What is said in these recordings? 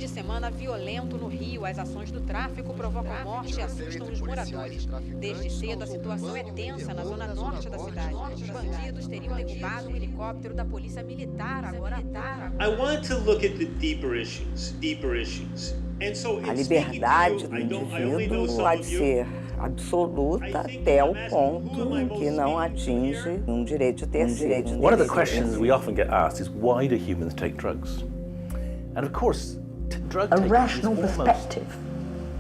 de semana violento no Rio. As ações do tráfico provocam morte e assustam os moradores. Desde cedo, a situação é tensa na zona norte da cidade. Os bandidos teriam derrubado um helicóptero da Polícia Militar agora à tarde. I want to look at the deeper issues. A liberdade do indivíduo há de ser absoluta até o ponto em que não atinge um direito de terceiro. One of the questions we often get asked is why do humans take drugs? And of course, drug taking is rational perspective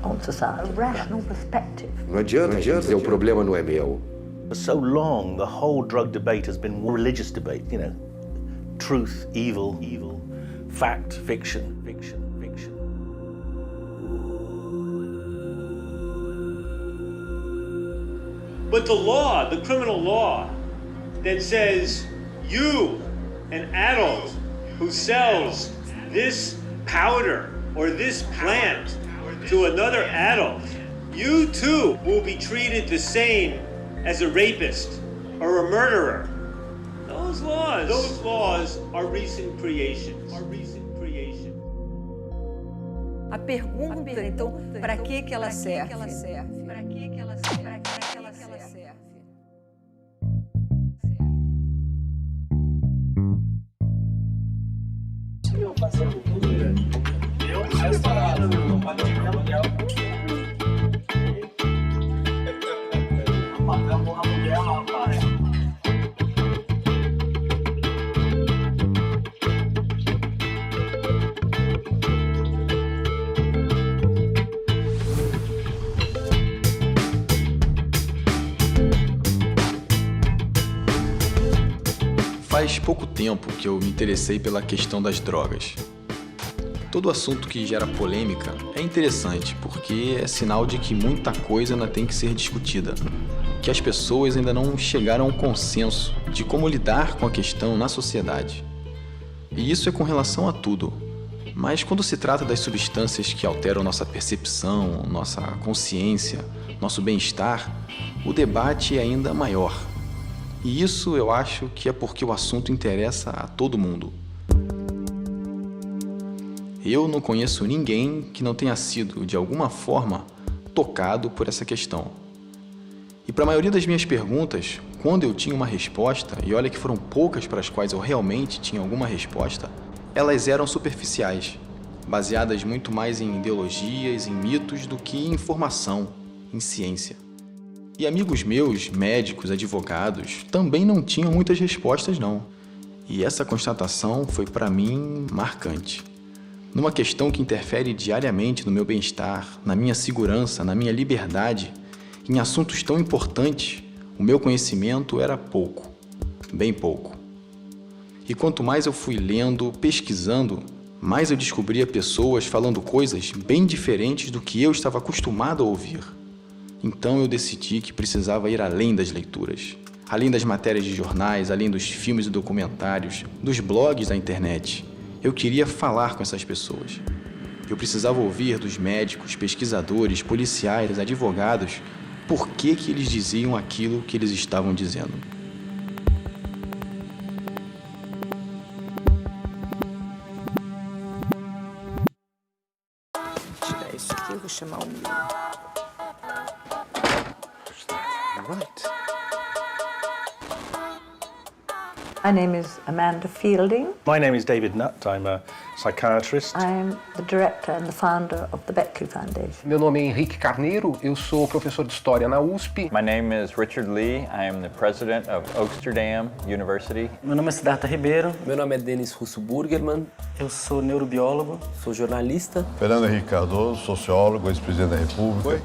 on society. A rational perspective. Não adianta dizer o problema não é meu. For so long, the whole drug debate has been a religious debate, you know. Truth, evil, fact, fiction. But the law, the criminal law, that says you, an adult who sells this powder or this plant to another adult, you too will be treated the same as a rapist or a murderer. Those laws are recent creations. A pergunta, então, para que ela serve? Faz pouco tempo que eu me interessei pela questão das drogas. Todo assunto que gera polêmica é interessante, porque é sinal de que muita coisa ainda tem que ser discutida, que as pessoas ainda não chegaram a um consenso de como lidar com a questão na sociedade. E isso é com relação a tudo. Mas quando se trata das substâncias que alteram nossa percepção, nossa consciência, nosso bem-estar, o debate é ainda maior. E isso eu acho que é porque o assunto interessa a todo mundo. Eu não conheço ninguém que não tenha sido, de alguma forma, tocado por essa questão. E para a maioria das minhas perguntas, quando eu tinha uma resposta, e olha que foram poucas para as quais eu realmente tinha alguma resposta, elas eram superficiais, baseadas muito mais em ideologias, em mitos, do que em informação, em ciência. E amigos meus, médicos, advogados, também não tinham muitas respostas, não. E essa constatação foi, para mim, marcante. Numa questão que interfere diariamente no meu bem-estar, na minha segurança, na minha liberdade, em assuntos tão importantes, o meu conhecimento era pouco, bem pouco. E quanto mais eu fui lendo, pesquisando, mais eu descobria pessoas falando coisas bem diferentes do que eu estava acostumado a ouvir. Então eu decidi que precisava ir além das leituras, além das matérias de jornais, além dos filmes e documentários, dos blogs da internet. Eu queria falar com essas pessoas. Eu precisava ouvir dos médicos, pesquisadores, policiais, advogados, por que eles diziam aquilo que eles estavam dizendo. Tirar isso aqui, eu vou chamar o meu. Right. My name is Amanda Fielding. My name is David Nutt. I'm a psychiatrist. I'm the director and the founder of the Beckley Foundation. Meu nome é Henrique Carneiro, eu sou professor de História na USP. My name is Richard Lee. I am the president of Oaksterdam University. Meu nome é Siddhartha Ribeiro. Meu nome é Denis Russo Burgerman. Eu sou neurobiólogo. Sou jornalista. Fernando Henrique Cardoso, sociólogo, ex-presidente da República. Oi?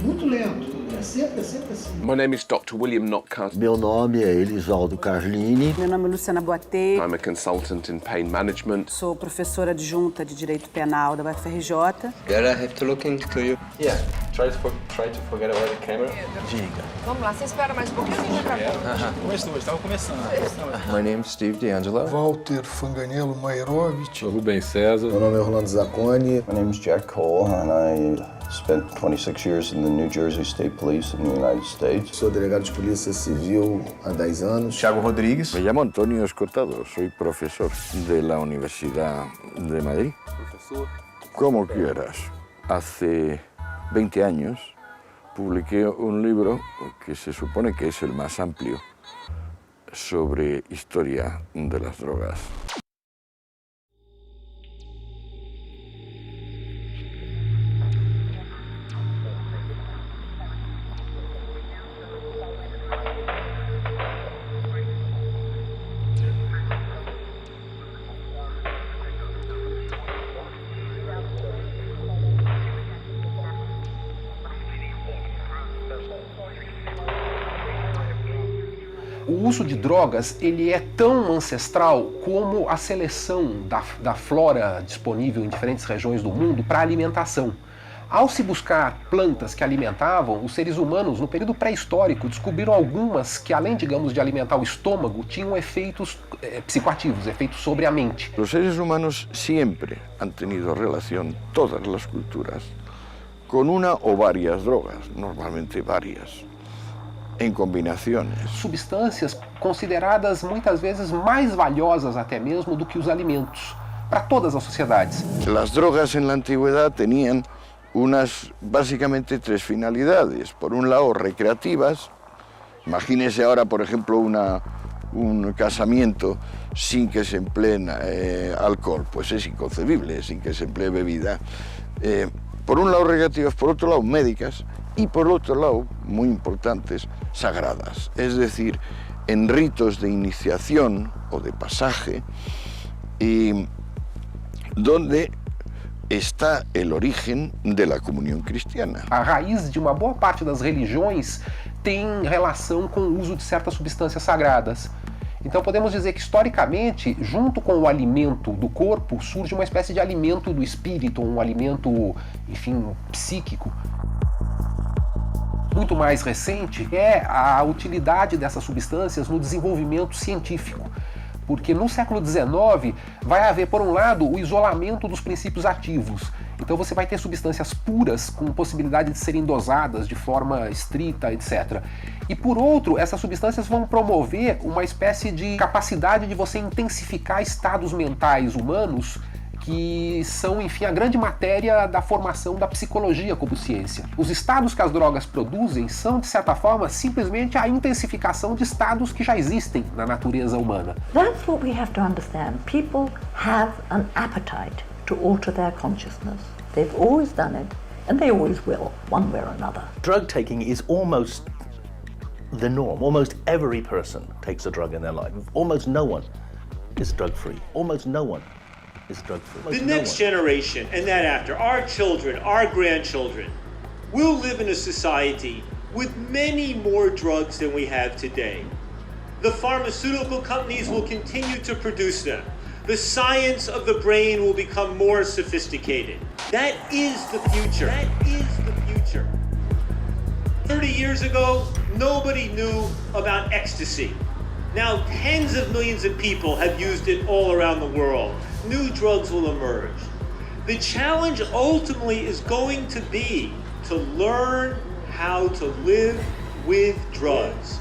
Muito lento, é sempre assim. My name is Dr. William Notcutt. Meu nome é Elisaldo Carlini. Meu nome é Luciana Boatê. I'm a consultant in pain management. Sou professora adjunta de Direito Penal da UFRJ. Gotta have to look into you. Yeah, try to forget about the camera. Diga. Vamos lá, você espera mais um pouquinho e a gente Começou, estava começando. My name is Steve D'Angelo. Walter Fanganello Mairovich. Sou Rubem César. Meu nome é Orlando Zacconi. My name is Jack Cole and I Spent 26 years in the New Jersey State Police in the United States. Sou delegado de Polícia Civil há 10 anos. Thiago Rodrigues. Me llamo Antonio Escotado, soy profesor de la Universidad de Madrid. Professor. Como quieras. Hace 20 años publiqué un libro que se supone que es el más amplio sobre historia de las drogas. O uso de drogas ele é tão ancestral como a seleção da flora disponível em diferentes regiões do mundo para alimentação. Ao se buscar plantas que alimentavam, os seres humanos, no período pré-histórico, descobriram algumas que, além, digamos, de alimentar o estômago, tinham efeitos psicoativos, efeitos sobre a mente. Los seres humanos siempre han tenido relación, todas las culturas, con una o varias drogas, normalmente varias, em combinações. Substâncias consideradas muitas vezes mais valiosas até mesmo do que os alimentos, para todas as sociedades. Las drogas en la antigüedad tenían básicamente tres finalidades. Por un lado, recreativas. Imagínese ahora, por ejemplo, un casamiento sin que se empleen alcohol, pues es inconcebible, sin que se emplee bebida. Por un lado, recreativas, por otro lado, médicas, y por otro lado, muy importantes, sagradas. Es decir, en ritos de iniciación o de pasaje, y donde está el origen de la comunión cristiana. A raiz de uma boa parte das religiões tem relação com o uso de certas substâncias sagradas. Então podemos dizer que historicamente, junto com o alimento do corpo, surge uma espécie de alimento do espírito, um alimento, enfim, psíquico. Muito mais recente é a utilidade dessas substâncias no desenvolvimento científico. Porque no século XIX vai haver, por um lado, o isolamento dos princípios ativos. Então você vai ter substâncias puras com possibilidade de serem dosadas de forma estrita, etc. E por outro, essas substâncias vão promover uma espécie de capacidade de você intensificar estados mentais humanos que são, enfim, a grande matéria da formação da psicologia como ciência. Os estados que as drogas produzem são, de certa forma, simplesmente a intensificação de estados que já existem na natureza humana. That's what we have to understand. People have an appetite to alter their consciousness. They've always done it, and they always will, one way or another. Drug taking is almost the norm. Almost every person takes a drug in their life. Almost no one is drug-free. Almost no one is drug-free. The next generation and that after, our children, our grandchildren, will live in a society with many more drugs than we have today. The pharmaceutical companies will continue to produce them. The science of the brain will become more sophisticated. That is the future. That is the future. 30 years ago, nobody knew about ecstasy. Now, tens of millions of people have used it all around the world. New drugs will emerge. The challenge ultimately is going to be to learn how to live with drugs.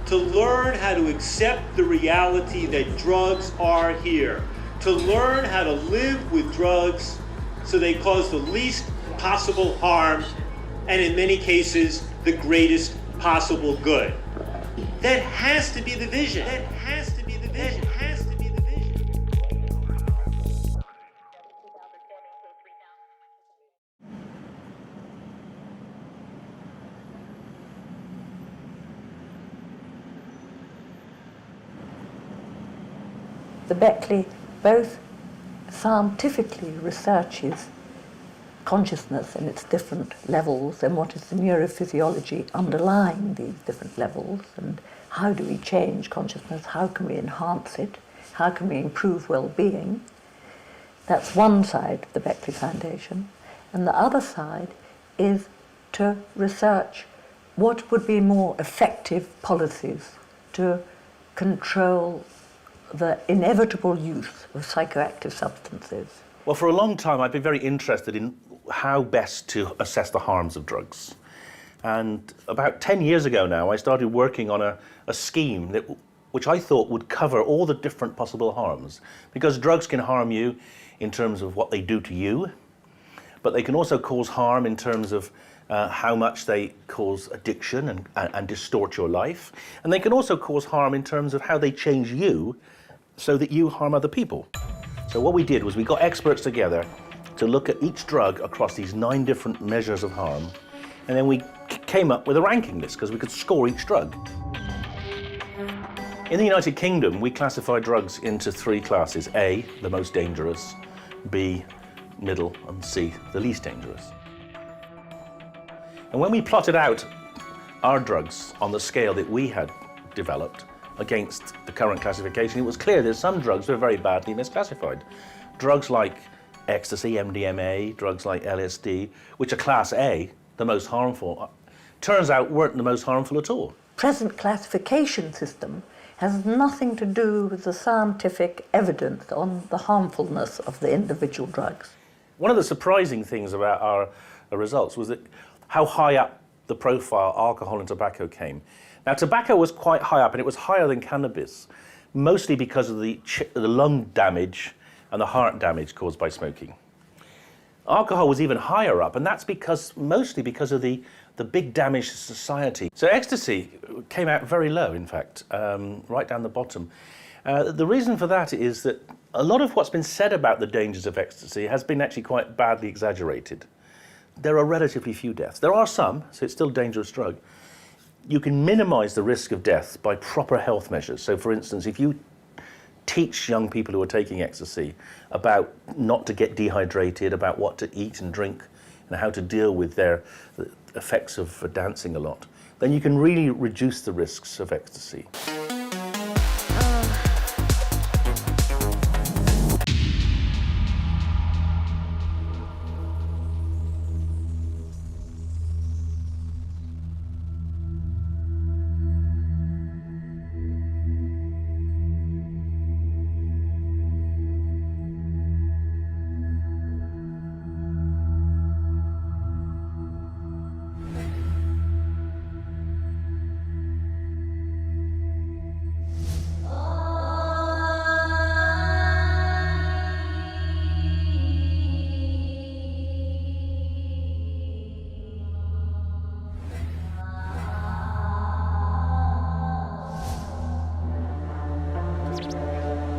To learn how to accept the reality that drugs are here. To learn how to live with drugs so they cause the least possible harm and in many cases, the greatest possible good. That has to be the vision. That has to be the vision. That has to be the vision. The Beckley both scientifically researches consciousness and its different levels and what is the neurophysiology underlying these different levels and how do we change consciousness, how can we enhance it, how can we improve well-being. That's one side of the Beckley Foundation. And the other side is to research what would be more effective policies to control the inevitable use of psychoactive substances. Well, for a long time I've been very interested in how best to assess the harms of drugs. And about 10 years ago now, I started working on a scheme which I thought would cover all the different possible harms. Because drugs can harm you in terms of what they do to you, but they can also cause harm in terms of how much they cause addiction and distort your life. And they can also cause harm in terms of how they change you so that you harm other people. So what we did was we got experts together to look at each drug across these 9 different measures of harm, and then we came up with a ranking list because we could score each drug. In the United Kingdom, we classify drugs into 3 classes: A, the most dangerous; B, middle; and C, the least dangerous. And when we plotted out our drugs on the scale that we had developed against the current classification, it was clear that some drugs were very badly misclassified. Drugs like ecstasy, MDMA, drugs like LSD, which are class A, the most harmful, turns out weren't the most harmful at all. Present classification system has nothing to do with the scientific evidence on the harmfulness of the individual drugs. One of the surprising things about our results was that how high up the profile alcohol and tobacco came. Now, tobacco was quite high up, and it was higher than cannabis, mostly because of the lung damage and the heart damage caused by smoking. Alcohol was even higher up, and that's mostly because of the big damage to society. So ecstasy came out very low, in fact, right down the bottom. The reason for that is that a lot of what's been said about the dangers of ecstasy has been actually quite badly exaggerated. There are relatively few deaths. There are some, so it's still a dangerous drug. You can minimize the risk of death by proper health measures. So, for instance, if you teach young people who are taking ecstasy about not to get dehydrated, about what to eat and drink, and how to deal with the effects of dancing a lot, then you can really reduce the risks of ecstasy.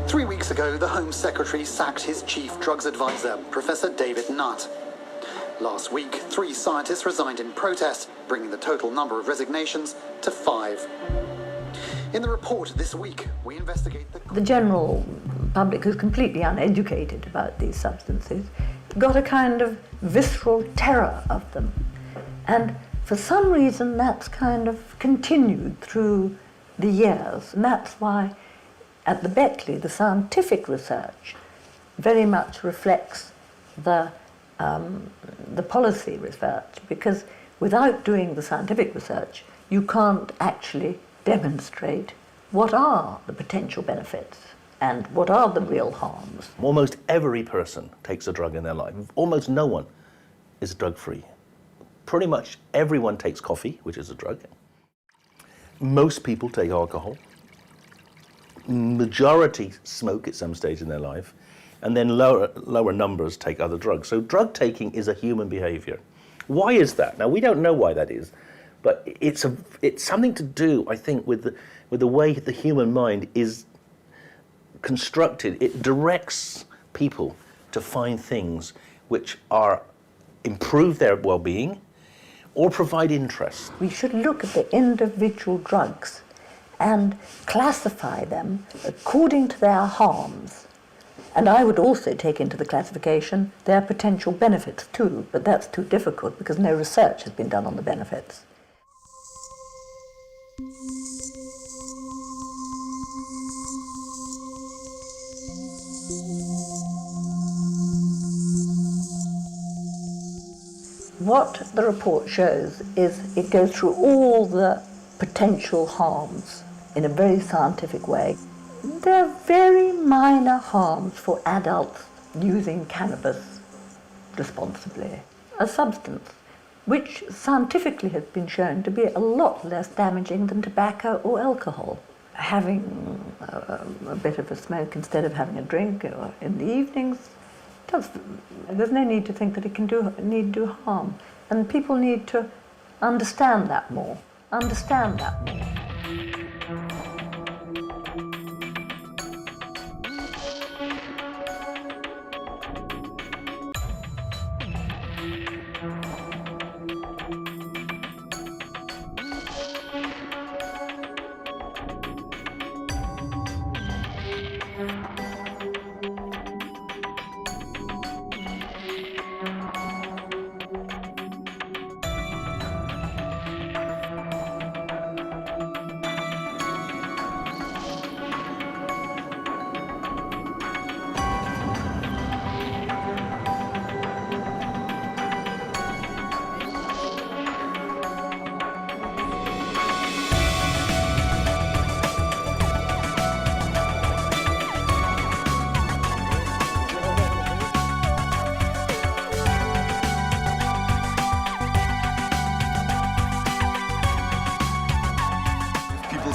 3 weeks ago, the Home Secretary sacked his chief drugs advisor, Professor David Nutt. Last week, 3 scientists resigned in protest, bringing the total number of resignations to 5. In the report this week, we investigate the general public, who's completely uneducated about these substances, got a kind of visceral terror of them. And for some reason, that's kind of continued through the years. And that's why at the Beckley, the scientific research very much reflects the policy research, because without doing the scientific research, you can't actually demonstrate what are the potential benefits and what are the real harms. Almost every person takes a drug in their life. Almost no one is drug-free. Pretty much everyone takes coffee, which is a drug. Most people take alcohol. Majority smoke at some stage in their life, and then lower numbers take other drugs. So drug taking is a human behavior. Why is that? Now, we don't know why that is, but it's something to do, I think, with the way the human mind is constructed. It directs people to find things which improve their well-being or provide interest. We should look at the individual drugs and classify them according to their harms. And I would also take into the classification their potential benefits too, but that's too difficult because no research has been done on the benefits. What the report shows is it goes through all the potential harms in a very scientific way. There are very minor harms for adults using cannabis responsibly. a substance which scientifically has been shown to be a lot less damaging than tobacco or alcohol. Having a bit of a smoke instead of having a drink or in the evenings, there's no need to think that it can do harm. And people need to understand that more.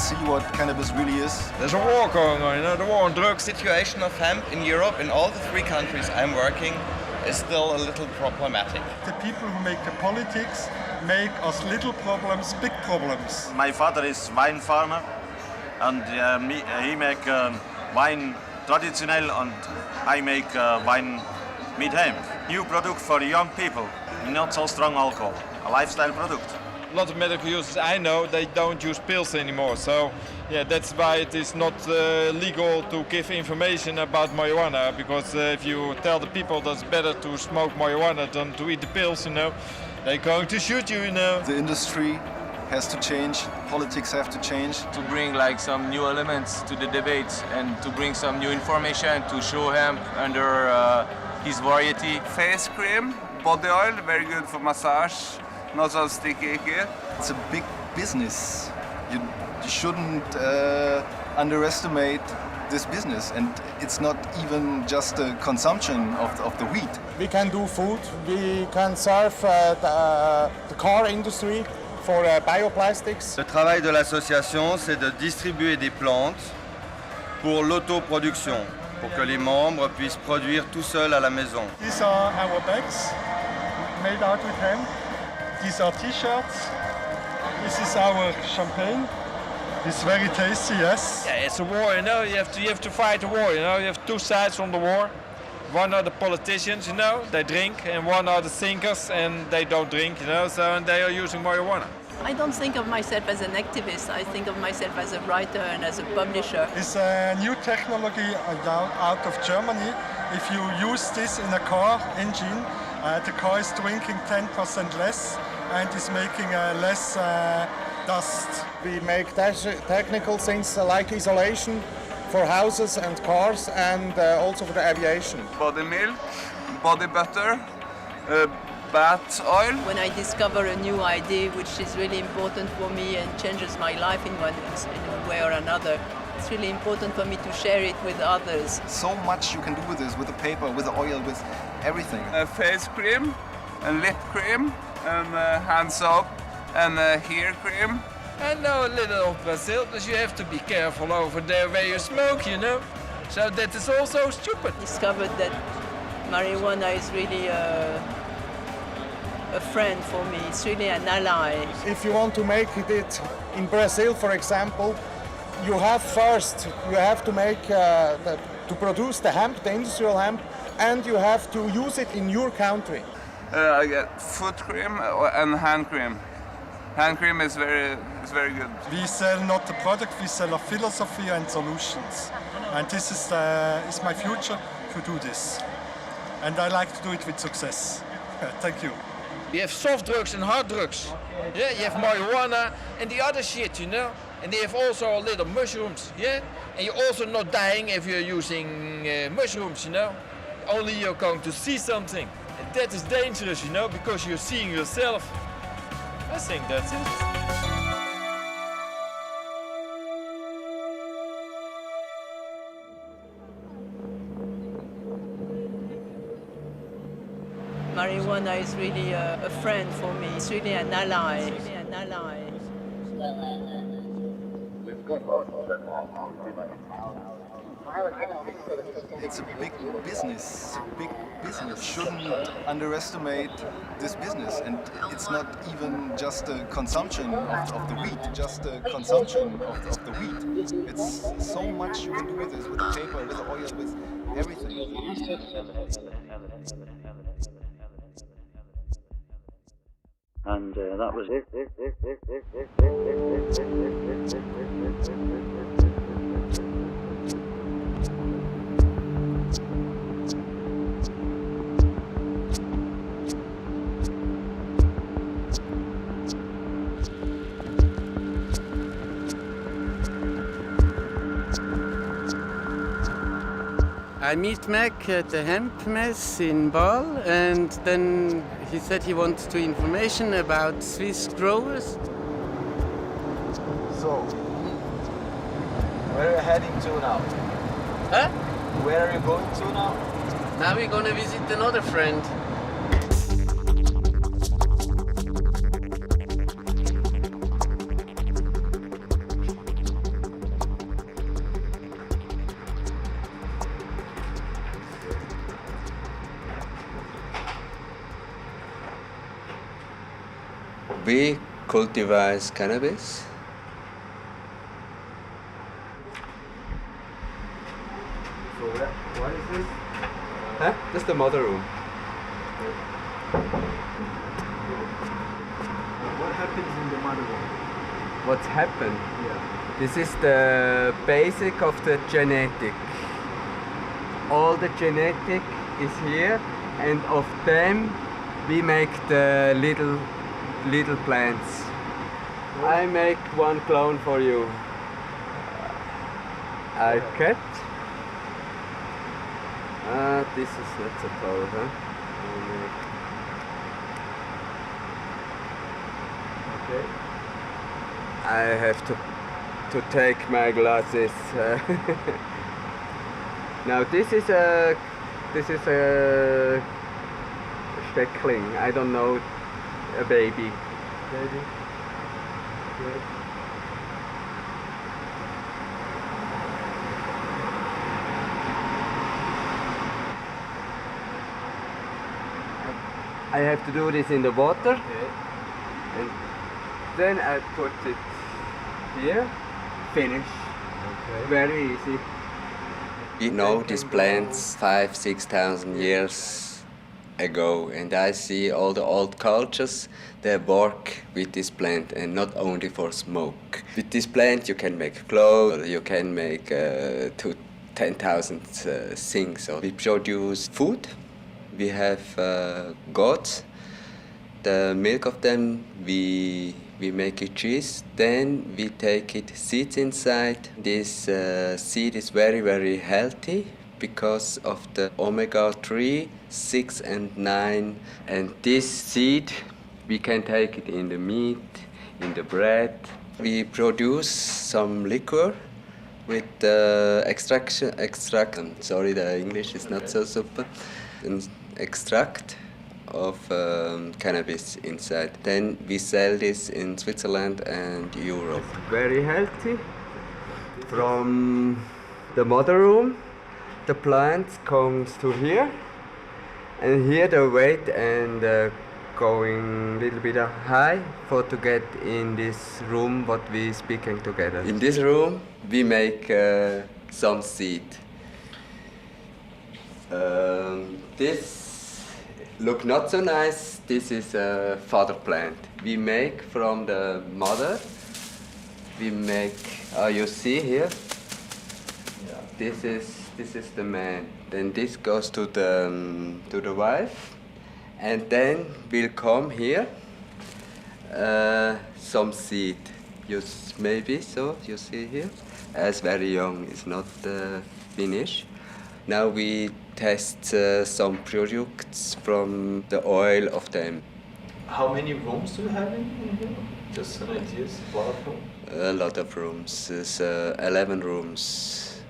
See what cannabis really is. There's a war going on, the war on drugs. Situation of hemp in Europe, in all the 3 countries I'm working, is still a little problematic. The people who make the politics make us little problems, big problems. My father is wine farmer, and he make wine traditional, and I make wine with hemp. New product for young people, not so strong alcohol, a lifestyle product. A lot of medical users I know, they don't use pills anymore. So yeah, that's why it is not legal to give information about marijuana, because if you tell the people that it's better to smoke marijuana than to eat the pills, they're going to shoot you, The industry has to change, politics have to change. To bring like some new elements to the debates and to bring some new information to show hemp under his variety. Face cream, body oil, very good for massage. Not so sticky here. It's a big business. You shouldn't underestimate this business, and it's not even just the consumption of the weed. We can do food, we can serve the car industry for bioplastics. Le travail de l'association, c'est de distribuer des plantes pour l'autoproduction, pour que les membres puissent produire tout seuls à la maison. These are our bags made out with hemp. These are t-shirts. This is our champagne. It's very tasty, yes. Yeah, it's a war, You have to fight a war, You have 2 sides from the war. One are the politicians, they drink, and one are the thinkers, and they don't drink, and they are using marijuana. I don't think of myself as an activist. I think of myself as a writer and as a publisher. It's a new technology out of Germany. If you use this in a car engine, the car is drinking 10% less and is making less dust. We make technical things like isolation for houses and cars, and also for the aviation. Body milk, body butter, bath oil. When I discover a new idea which is really important for me and changes my life in one way or another, it's really important for me to share it with others. So much you can do with this, with the paper, with the oil, with everything. Face cream, and lip cream, and hand soap, and hair cream. I know a little of Brazil, because you have to be careful over there where you smoke, So that is also stupid. Discovered that marijuana is really a friend for me. It's really an ally. If you want to make it in Brazil, for example, you have to make to produce the hemp, the industrial hemp, and you have to use it in your country. I get foot cream and hand cream. Hand cream is very good. We sell not the product, we sell a philosophy and solutions. And this is my future to do this. And I like to do it with success. Thank you. You have soft drugs and hard drugs. Yeah, you have marijuana and the other shit, And they have also a little mushrooms, And you're also not dying if you're using mushrooms, Only you're going to see something. And that is dangerous, because you're seeing yourself. I think that's it. Marijuana is really a friend for me. It's really an ally. It's a big business. Shouldn't underestimate this business, and it's not even just a consumption of the wheat. Of the wheat. It's so much you can do with this, with the paper, with the oil, with everything. And that was it. I meet Mac at the hemp mess in Bâle, and then he said he wants to information about Swiss growers. So, where are you heading to now? Huh? Where are you going to now? Now we're gonna visit another friend. We cultivate cannabis. So what is this? Huh? That's the mother room. What happens in the mother room? What's happened? Yeah. This is the basic of the genetic. All the genetic is here, and of them we make the little plants. I make one clone for you. I cut. This is not so tall, huh? Okay. I have to take my glasses. Now this is a Steckling. I don't know, a baby. Baby. Okay. I have to do this in the water, Okay. and then I put it here. Finish. Okay. Very easy. We know these plants 5,000-6,000 years ago, and I see all the old cultures, they work with this plant, and not only for smoke. With this plant you can make clothes, you can make 10,000 things. So we produce food, we have goats, the milk of them we make it cheese, then we take it seeds inside. This seed is very, very healthy because of the omega-3, 6 and 9, and this seed we can take it in the meat, in the bread. We produce some liquor with extract, sorry the English is not so super, an extract of cannabis inside. Then we sell this in Switzerland and Europe. Very healthy. From the mother room, the plant comes to here, and here the weight and going a little bit high for to get in this room what we speaking together. In this room we make some seed. This look not so nice. This is a fodder plant. We make from the mother. We make. You see here. Yeah. This is the man. Then this goes to the wife, and then will come here some seed. Maybe so. You see here. As very young, it's not finished. Now we test some products from the oil of them. How many rooms do you have in here? Just an idea, a lot of rooms? A lot of rooms. There's 11 rooms,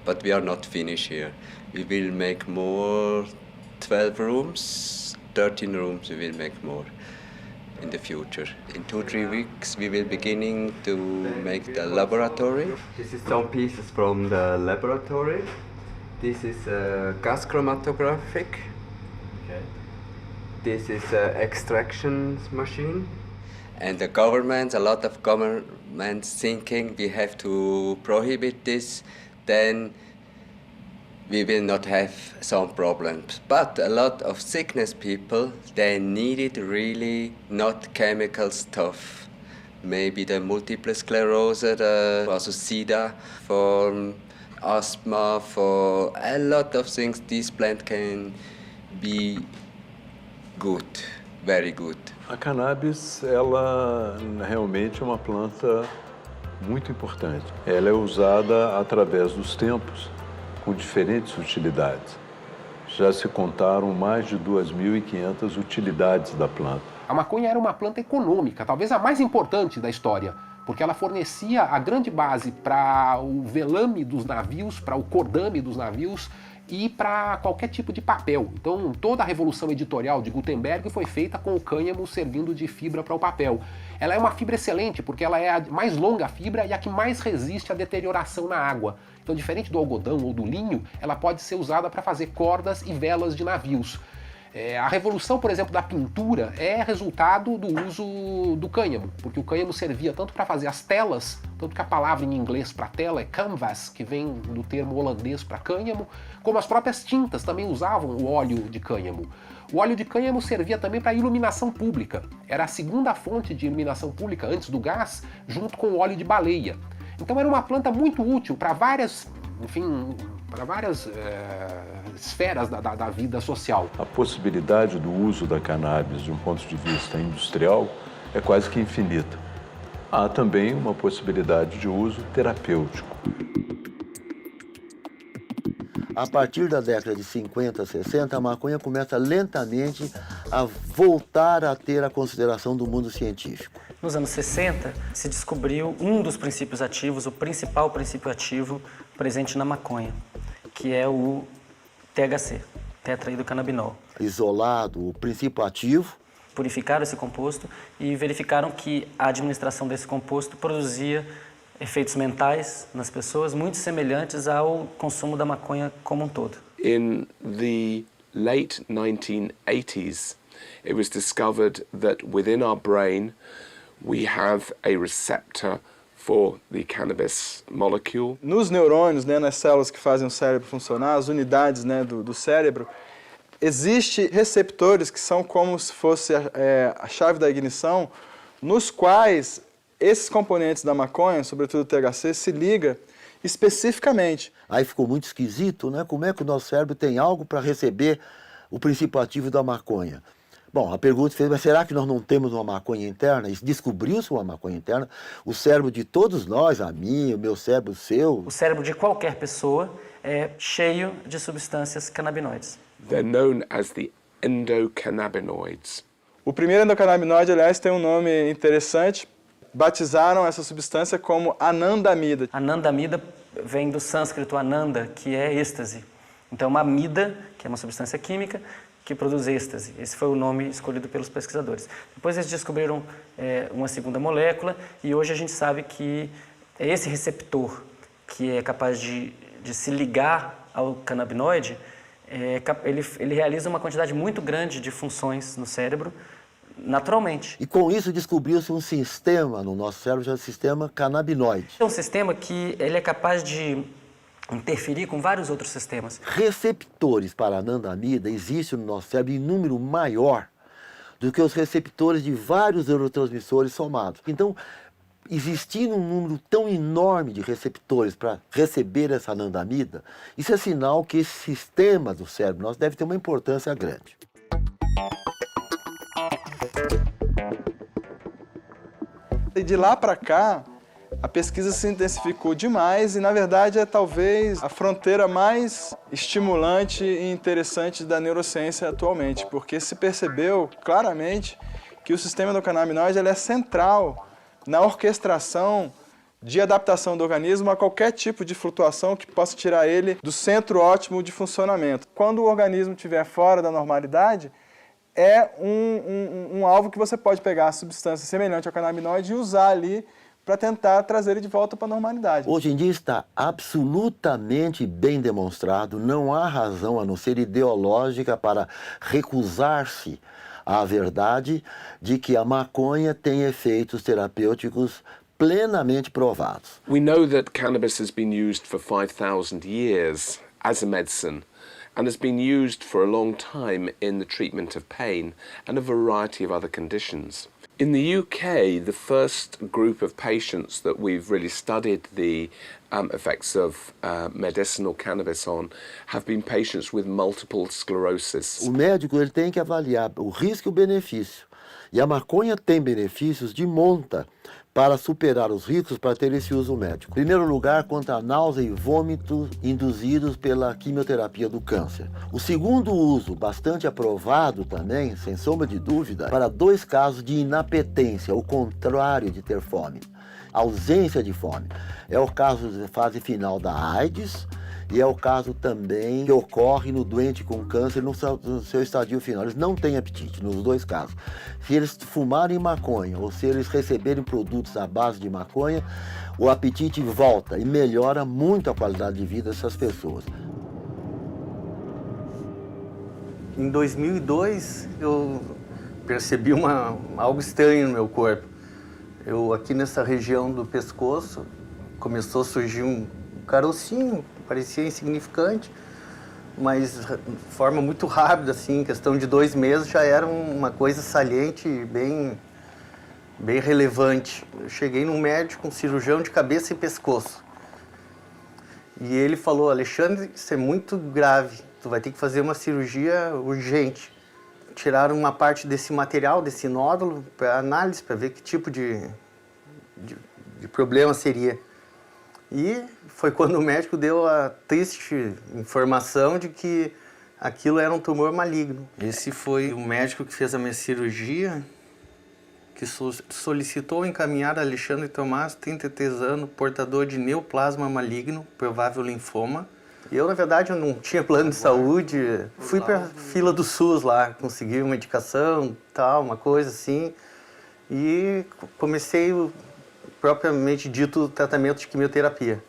but we are not finished here. We will make more 12 rooms 13 rooms we will make more in the future. In 2-3 weeks we will beginning to make the laboratory. This is some pieces from the laboratory. This is a gas chromatographic. Okay. This is an extraction machine. And the government, a lot of governments thinking we have to prohibit this, then we will not have some problems. But a lot of sickness people, they needed really not chemical stuff. Maybe the multiple sclerosis, also SIDA, for asthma, for a lot of things, this plant can be good, very good. A cannabis, ela realmente é uma planta muito importante. Ela é usada através dos tempos, com diferentes utilidades. Já se contaram mais de 2.500 utilidades da planta. A maconha era uma planta econômica, talvez a mais importante da história, porque ela fornecia a grande base para o velame dos navios, para o cordame dos navios e para qualquer tipo de papel. Então, toda a revolução editorial de Gutenberg foi feita com o cânhamo servindo de fibra para o papel. Ela é uma fibra excelente, porque ela é a mais longa fibra e a que mais resiste à deterioração na água. Então, diferente do algodão ou do linho, ela pode ser usada para fazer cordas e velas de navios. A revolução, por exemplo, da pintura é resultado do uso do cânhamo, porque o cânhamo servia tanto para fazer as telas, tanto que a palavra em inglês para tela é canvas, que vem do termo holandês para cânhamo, como as próprias tintas também usavam o óleo de cânhamo. O óleo de cânhamo servia também para iluminação pública. Era a segunda fonte de iluminação pública antes do gás, junto com o óleo de baleia. Então era uma planta muito útil para várias, para várias esferas da vida social. A possibilidade do uso da cannabis de um ponto de vista industrial é quase que infinita. Há também uma possibilidade de uso terapêutico. A partir da década de 50, 60, a maconha começa lentamente a voltar a ter a consideração do mundo científico. Nos anos 60, se descobriu um dos princípios ativos, o principal princípio ativo presente na maconha, que é o THC, tetraidrocannabinol. Isolado, o princípio ativo. Purificaram esse composto e verificaram que a administração desse composto produzia efeitos mentais nas pessoas muito semelhantes ao consumo da maconha como um todo. In the late 1980s, it was discovered that within our brain we have a receptor for the cannabis molecule. Nos neurônios, nas células que fazem o cérebro funcionar, as unidades do cérebro, existem receptores que são como se fosse a chave da ignição, nos quais esses componentes da maconha, sobretudo o THC, se liga especificamente. Aí ficou muito esquisito, né? Como é que o nosso cérebro tem algo para receber o princípio ativo da maconha? Bom, a pergunta fez, mas será que nós não temos uma maconha interna? E descobriu-se uma maconha interna. O cérebro de todos nós, a minha, o meu cérebro, o seu... O cérebro de qualquer pessoa é cheio de substâncias canabinoides. They're known as the endocannabinoids. O primeiro endocannabinoide, aliás, tem um nome interessante. Batizaram essa substância como anandamida. Anandamida vem do sânscrito ananda, que é êxtase. Então, uma amida, que é uma substância química, que produz êxtase. Esse foi o nome escolhido pelos pesquisadores. Depois eles descobriram uma segunda molécula e hoje a gente sabe que é esse receptor que é capaz de se ligar ao canabinoide, ele realiza uma quantidade muito grande de funções no cérebro, naturalmente. E com isso descobriu-se um sistema no nosso cérebro, chamado sistema canabinoide. É um sistema que ele é capaz de interferir com vários outros sistemas. Receptores para anandamida existem no nosso cérebro em número maior do que os receptores de vários neurotransmissores somados. Então, existindo um número tão enorme de receptores para receber essa anandamida, isso é sinal que esse sistema do cérebro nosso deve ter uma importância grande. E de lá para cá, a pesquisa se intensificou demais e, na verdade, é talvez a fronteira mais estimulante e interessante da neurociência atualmente, porque se percebeu claramente que o sistema endocannabinoide é central na orquestração de adaptação do organismo a qualquer tipo de flutuação que possa tirar ele do centro ótimo de funcionamento. Quando o organismo estiver fora da normalidade, é um alvo que você pode pegar a substância semelhante ao canabinoide e usar ali para tentar trazer ele de volta para a normalidade. Hoje em dia está absolutamente bem demonstrado, não há razão a não ser ideológica para recusar-se à verdade de que a maconha tem efeitos terapêuticos plenamente provados. We know that cannabis has been used for 5,000 years as a medicine and has been used for a long time in the treatment of pain and a variety of other conditions. In the UK, the first group of patients that we've really studied the effects of medicinal cannabis on have been patients with multiple sclerosis. O médico ele tem que avaliar o risco e o benefício. E a maconha tem benefícios de monta para superar os riscos para ter esse uso médico. Em primeiro lugar, contra a náusea e vômito induzidos pela quimioterapia do câncer. O segundo uso, bastante aprovado também, sem sombra de dúvida, para 2 casos de inapetência, o contrário de ter fome, ausência de fome. É o caso da fase final da AIDS e é o caso também que ocorre no doente com câncer no seu estadio final. Eles não têm apetite, nos 2 casos. Se eles fumarem maconha ou se eles receberem produtos à base de maconha, o apetite volta e melhora muito a qualidade de vida dessas pessoas. Em 2002, eu percebi algo estranho no meu corpo. Aqui nessa região do pescoço, começou a surgir um carocinho, parecia insignificante, mas de forma muito rápida, assim, em questão de 2 meses já era uma coisa saliente, bem relevante. Eu cheguei num médico, um cirurgião de cabeça e pescoço, e ele falou: Alexandre, isso é muito grave, tu vai ter que fazer uma cirurgia urgente. Tiraram uma parte desse material, desse nódulo, para análise, para ver que tipo de problema seria. E foi quando o médico deu a triste informação de que aquilo era um tumor maligno. Esse foi o médico que fez a minha cirurgia, que solicitou encaminhar Alexandre Tomás, 33 anos, portador de neoplasma maligno, provável linfoma. E eu, na verdade, eu não tinha plano de saúde, fui para a fila do SUS lá, consegui uma medicação, tal, uma coisa assim, e comecei propriamente dito tratamento de quimioterapia.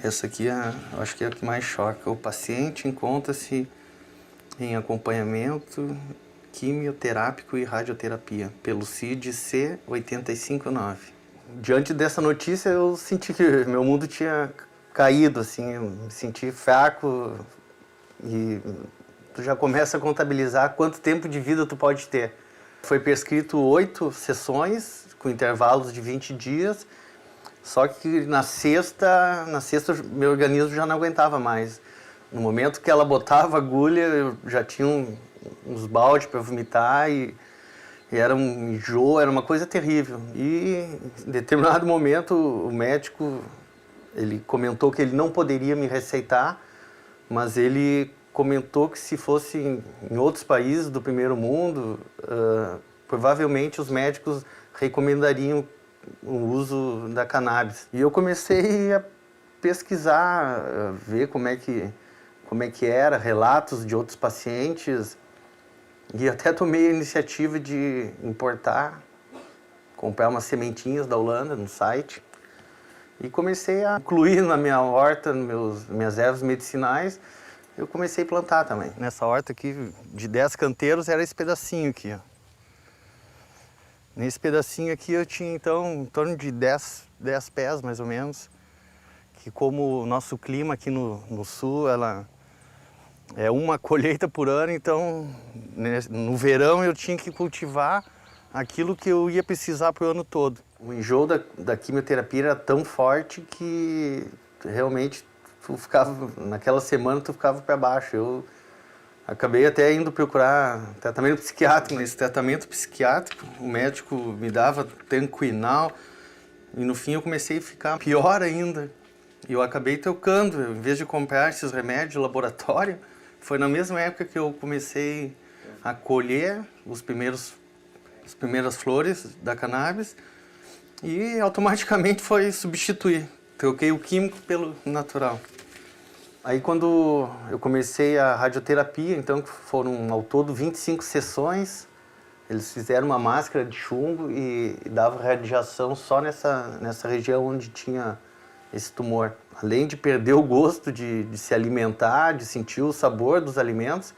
Essa aqui, eu acho que é a que mais choca. O paciente encontra-se em acompanhamento quimioterápico e radioterapia pelo CID-C 859. Diante dessa notícia, eu senti que meu mundo tinha caído, assim, eu me senti fraco e tu já começa a contabilizar quanto tempo de vida tu pode ter. Foi prescrito 8 sessões, com intervalos de 20 dias, só que na sexta meu organismo já não aguentava mais. No momento que ela botava a agulha, eu já tinha uns baldes para vomitar e era um enjoo, era uma coisa terrível. E em determinado momento o médico, ele comentou que ele não poderia me receitar, mas ele comentou que se fosse em outros países do primeiro mundo, provavelmente os médicos recomendariam o uso da cannabis. E eu comecei a pesquisar, a ver como é que era, relatos de outros pacientes, e até tomei a iniciativa de importar, comprar umas sementinhas da Holanda no site, e comecei a incluir na minha horta, minhas ervas medicinais, eu comecei a plantar também. Nessa horta aqui, de 10 canteiros, era esse pedacinho aqui, ó. Nesse pedacinho aqui eu tinha, então, em torno de 10 pés, mais ou menos, que como o nosso clima aqui no sul, ela é uma colheita por ano, então, no verão eu tinha que cultivar aquilo que eu ia precisar para o ano todo. O enjoo da quimioterapia era tão forte que realmente naquela semana tu ficava para baixo. Eu acabei até indo procurar tratamento psiquiátrico. Nesse tratamento psiquiátrico, o médico me dava Tanquinal e no fim eu comecei a ficar pior ainda. E eu acabei trocando, em vez de comprar esses remédios de laboratório, foi na mesma época que eu comecei a colher as primeiras flores da cannabis e automaticamente foi substituir. Troquei o químico pelo natural. Aí quando eu comecei a radioterapia, então foram ao todo 25 sessões, eles fizeram uma máscara de chumbo e davam radiação só nessa região onde tinha esse tumor. Além de perder o gosto de se alimentar, de sentir o sabor dos alimentos,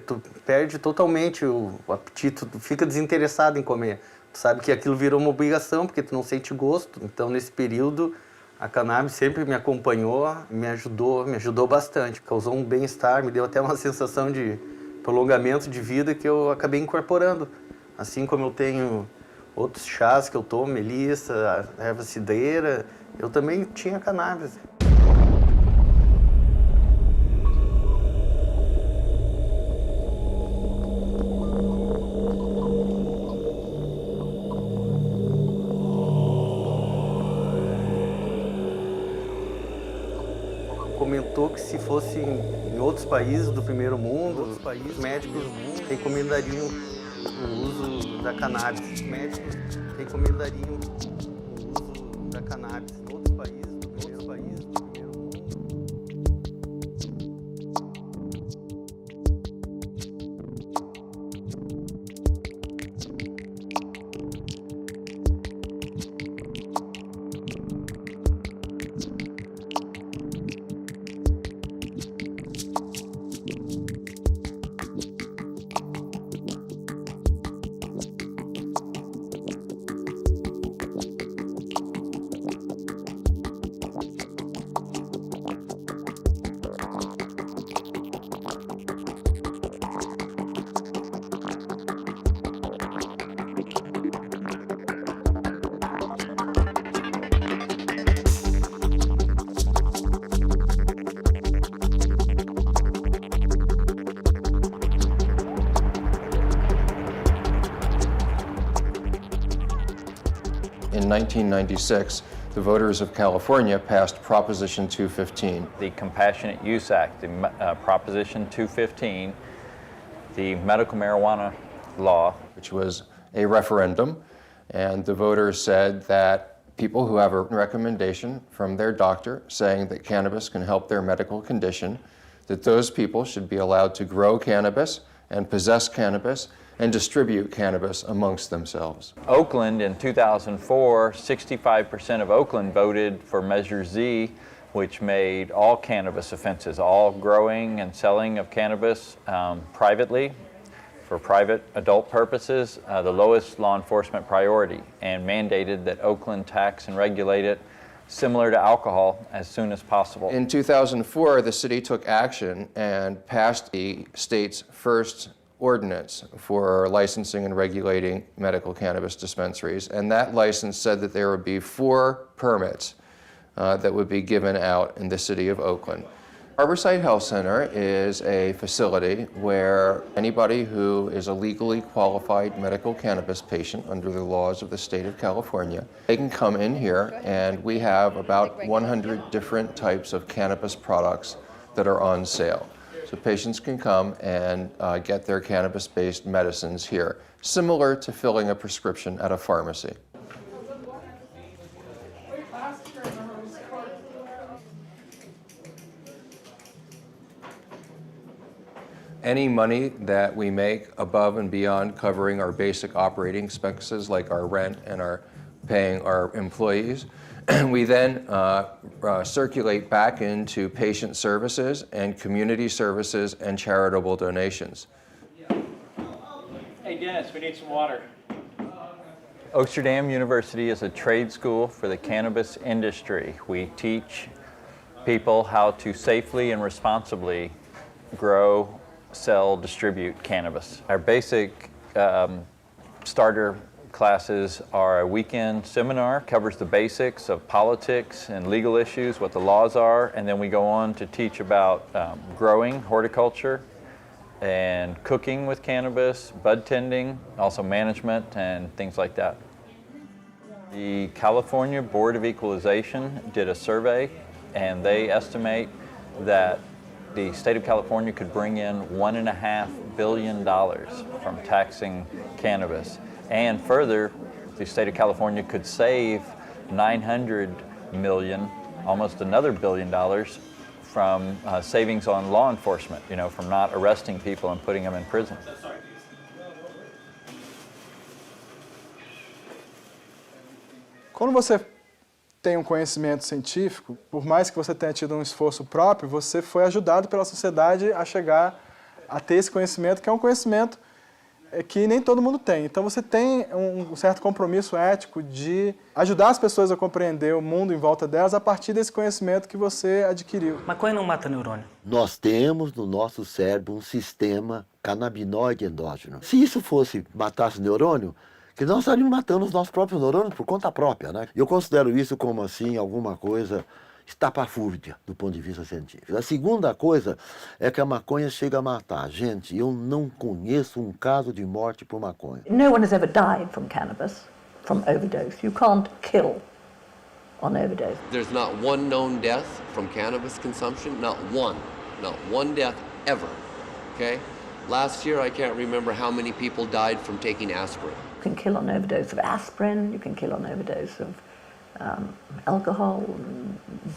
tu perde totalmente o apetite, tu fica desinteressado em comer. Tu sabe que aquilo virou uma obrigação, porque tu não sente gosto. Então, nesse período, a cannabis sempre me acompanhou, me ajudou bastante. Causou um bem-estar, me deu até uma sensação de prolongamento de vida que eu acabei incorporando. Assim como eu tenho outros chás que eu tomo, melissa, erva cidreira, eu também tinha cannabis. Comentou que se fosse em outros países do primeiro mundo, os médicos recomendariam o uso da cannabis. Os médicos recomendariam o uso da cannabis em outros países do primeiro mundo. In 1996, the voters of California passed Proposition 215. The Compassionate Use Act, Proposition 215, the medical marijuana law. Which was a referendum, and the voters said that people who have a recommendation from their doctor saying that cannabis can help their medical condition, that those people should be allowed to grow cannabis and possess cannabis and distribute cannabis amongst themselves. Oakland in 2004, 65% of Oakland voted for Measure Z, which made all cannabis offenses, all growing and selling of cannabis privately, for private adult purposes, the lowest law enforcement priority, and mandated that Oakland tax and regulate it similar to alcohol as soon as possible. In 2004, the city took action and passed the state's first ordinance for licensing and regulating medical cannabis dispensaries, and that license said that there would be 4 permits that would be given out in the city of Oakland. Harborside Health Center is a facility where anybody who is a legally qualified medical cannabis patient under the laws of the state of California, they can come in here, and we have about 100 different types of cannabis products that are on sale. So patients can come and get their cannabis-based medicines here, similar to filling a prescription at a pharmacy. Any money that we make above and beyond covering our basic operating expenses, like our rent and our paying our employees, we then circulate back into patient services and community services and charitable donations. Hey Dennis, we need some water. Oaksterdam University is a trade school for the cannabis industry. We teach people how to safely and responsibly grow, sell, distribute cannabis. Our basic starter classes are a weekend seminar, covers the basics of politics and legal issues, what the laws are, and then we go on to teach about growing, horticulture, and cooking with cannabis, bud tending, also management and things like that. The California Board of Equalization did a survey, and they estimate that the state of California could bring in $1.5 billion from taxing cannabis. And further, the state of California could save $900 million almost another $1 billion from savings on law enforcement, you know, from not arresting people and putting them in prison. Quando você tem um conhecimento científico, por mais que você tenha tido um esforço próprio, você foi ajudado pela sociedade a chegar a ter esse conhecimento, que é um conhecimento que nem todo mundo tem. Então você tem um certo compromisso ético de ajudar as pessoas a compreender o mundo em volta delas a partir desse conhecimento que você adquiriu. Maconha não mata neurônio. Nós temos no nosso cérebro um sistema canabinoide endógeno. Se isso fosse matasse neurônio, que nós estaríamos matando os nossos próprios neurônios por conta própria, né? Eu considero isso como, assim, alguma coisa estapafúrdia do ponto de vista científico. A segunda coisa é que a maconha chega a matar. Gente, eu não conheço um caso de morte por maconha. No one has ever died from cannabis, from overdose. You can't kill on overdose. There's not one known death from cannabis consumption, not one death ever, okay? Last year, I can't remember how many people died from taking aspirin. You can kill on overdose of aspirin, you can kill on overdose of alcohol,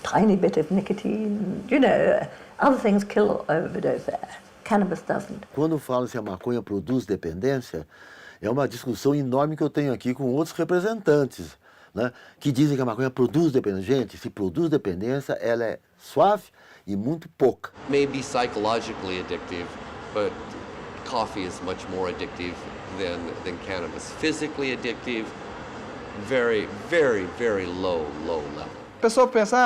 tiny bit of nicotine, you know, other things kill overdose. Cannabis doesn't. Quando falo se a maconha produz dependência, é uma discussão enorme que eu tenho aqui com outros representantes, né, que dizem que a maconha produz dependência. Gente, se produz dependência, ela é suave e muito pouca. Maybe psychologically addictive, but coffee is much more addictive than cannabis. Physically addictive, very, very, very low level. A pessoa pensa,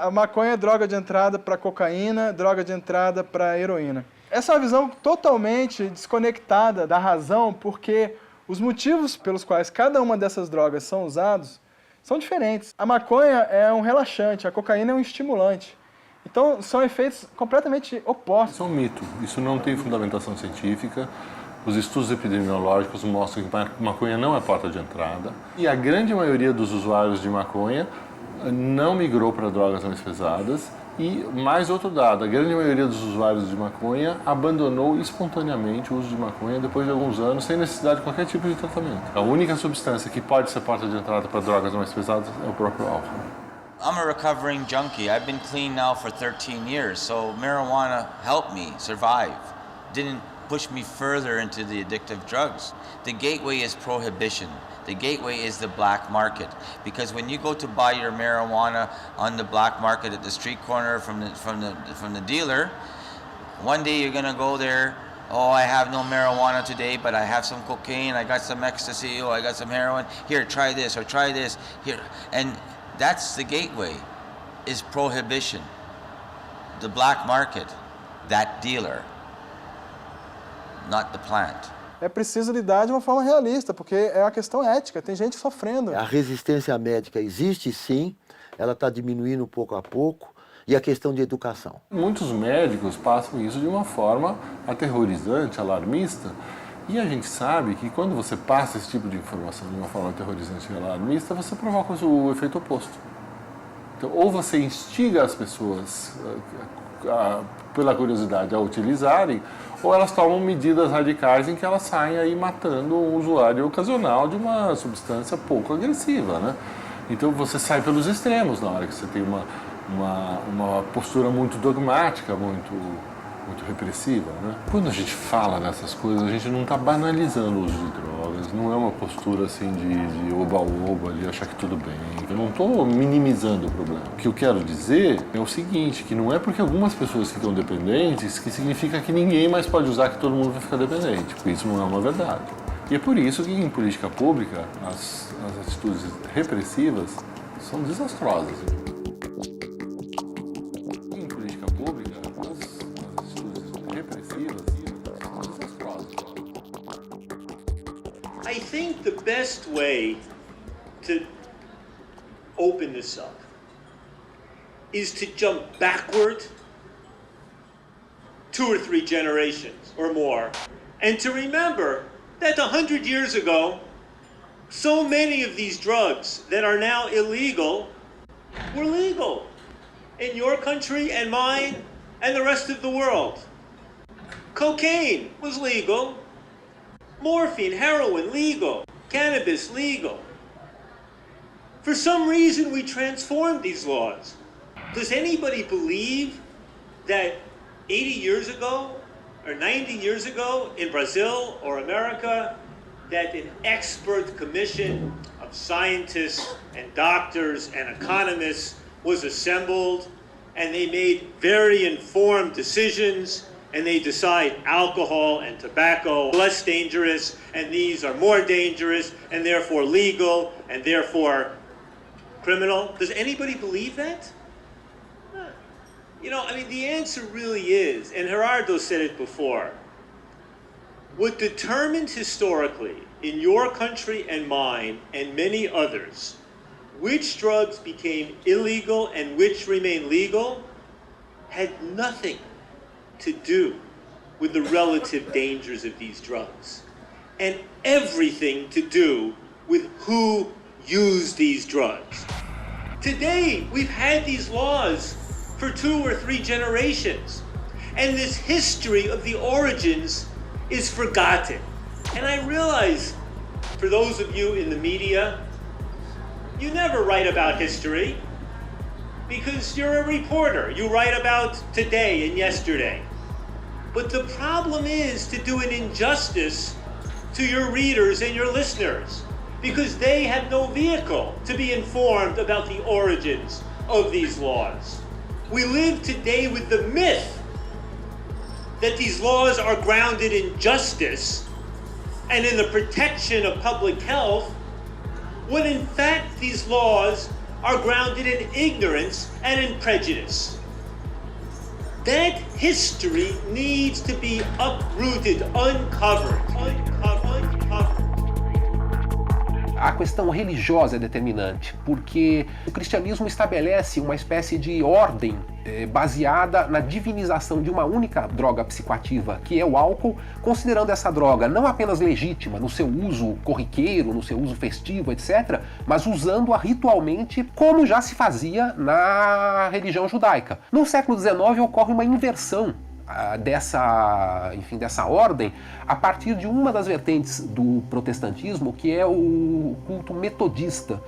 a maconha é droga de entrada para cocaína, droga de entrada para heroína. Essa é uma visão totalmente desconectada da razão, porque os motivos pelos quais cada uma dessas drogas são usados são diferentes. A maconha é um relaxante, a cocaína é um estimulante. Então, são efeitos completamente opostos. Isso é um mito, isso não tem fundamentação científica. Os estudos epidemiológicos mostram que maconha não é porta de entrada. E a grande maioria dos usuários de maconha não migrou para drogas mais pesadas. E, mais outro dado, a grande maioria dos usuários de maconha abandonou espontaneamente o uso de maconha depois de alguns anos, sem necessidade de qualquer tipo de tratamento. A única substância que pode ser porta de entrada para drogas mais pesadas é o próprio álcool. I'm a recovering junkie. I've been clean now for 13 years, so marijuana helped me survive. Didn't push me further into the addictive drugs. The gateway is prohibition. The gateway is the black market, because when you go to buy your marijuana on the black market at the street corner from the dealer, one day you're gonna go there. Oh, I have no marijuana today, but I have some cocaine. I got some ecstasy. Oh, I got some heroin. Here, try this or try this. Here, and that's the gateway, is prohibition. The black market, that dealer, not the plant. É preciso lidar de uma forma realista, porque é uma questão ética, tem gente sofrendo. A resistência médica existe sim, ela está diminuindo pouco a pouco, e a questão de educação. Muitos médicos passam isso de uma forma aterrorizante, alarmista, e a gente sabe que quando você passa esse tipo de informação de uma forma aterrorizante e alarmista, você provoca o efeito oposto. Então, ou você instiga as pessoas pela curiosidade a utilizarem, ou elas tomam medidas radicais em que elas saem aí matando um usuário ocasional de uma substância pouco agressiva, né? Então você sai pelos extremos na hora que você tem uma postura muito dogmática, muito repressiva, né? Quando a gente fala nessas coisas, a gente não está banalizando o uso de drogas, não é uma postura assim de oba-oba, de achar que tudo bem. Eu não estou minimizando o problema. O que eu quero dizer é o seguinte, que não é porque algumas pessoas ficam dependentes que significa que ninguém mais pode usar, que todo mundo vai ficar dependente, porque isso não é uma verdade. E é por isso que em política pública as atitudes repressivas são desastrosas. I think the best way to open this up is to jump backward 2 or 3 generations or more, and to remember that 100 years ago, so many of these drugs that are now illegal were legal in your country and mine and the rest of the world. Cocaine was legal. Morphine, heroin, legal. Cannabis, legal. For some reason, we transformed these laws. Does anybody believe that 80 years ago or 90 years ago in Brazil or America that an expert commission of scientists and doctors and economists was assembled and they made very informed decisions and they decide alcohol and tobacco are less dangerous and these are more dangerous and therefore legal and therefore criminal? Does anybody believe that? You know, I mean, the answer really is, and Gerardo said it before, what determined historically in your country and mine and many others which drugs became illegal and which remain legal had nothing to do with the relative dangers of these drugs and everything to do with who used these drugs. Today, we've had these laws for 2 or 3 generations, and this history of the origins is forgotten. And I realize, for those of you in the media, you never write about history because you're a reporter. You write about today and yesterday. But the problem is to do an injustice to your readers and your listeners because they have no vehicle to be informed about the origins of these laws. We live today with the myth that these laws are grounded in justice and in the protection of public health, when in fact these laws are grounded in ignorance and in prejudice. That history needs to be uprooted, uncovered. A questão religiosa é determinante, porque o cristianismo estabelece uma espécie de ordem baseada na divinização de uma única droga psicoativa, que é o álcool, considerando essa droga não apenas legítima no seu uso corriqueiro, no seu uso festivo, etc., mas usando-a ritualmente como já se fazia na religião judaica. No século XIX ocorre uma inversão dessa ordem a partir de uma das vertentes do protestantismo, que é o culto metodista,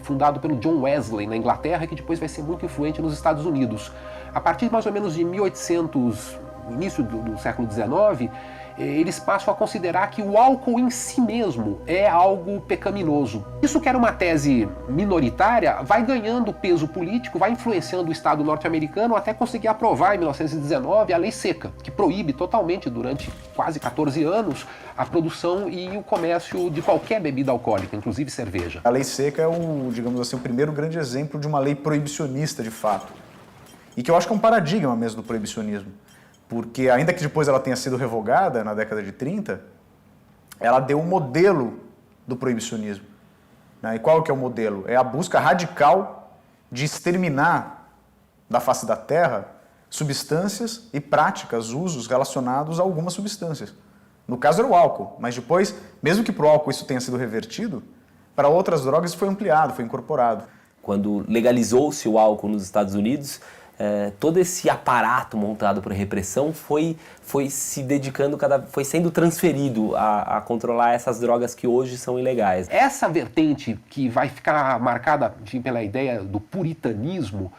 fundado pelo John Wesley na Inglaterra, que depois vai ser muito influente nos Estados Unidos. A partir mais ou menos de 1800, início do século XIX, eles passam a considerar que o álcool em si mesmo é algo pecaminoso. Isso, que era uma tese minoritária, vai ganhando peso político, vai influenciando o Estado norte-americano até conseguir aprovar em 1919 a Lei Seca, que proíbe totalmente, durante quase 14 anos, a produção e o comércio de qualquer bebida alcoólica, inclusive cerveja. A Lei Seca é digamos assim, o primeiro grande exemplo de uma lei proibicionista de fato. E que eu acho que é um paradigma mesmo do proibicionismo. Porque, ainda que depois ela tenha sido revogada na década de 30, ela deu um modelo do proibicionismo. E qual que é o modelo? É a busca radical de exterminar da face da terra substâncias e práticas, usos relacionados a algumas substâncias. No caso era o álcool, mas depois, mesmo que para o álcool isso tenha sido revertido, para outras drogas isso foi ampliado, foi incorporado. Quando legalizou-se o álcool nos Estados Unidos, todo esse aparato montado por repressão foi se dedicando, foi sendo transferido a controlar essas drogas que hoje são ilegais. Essa vertente que vai ficar marcada, enfim, pela ideia do puritanismo,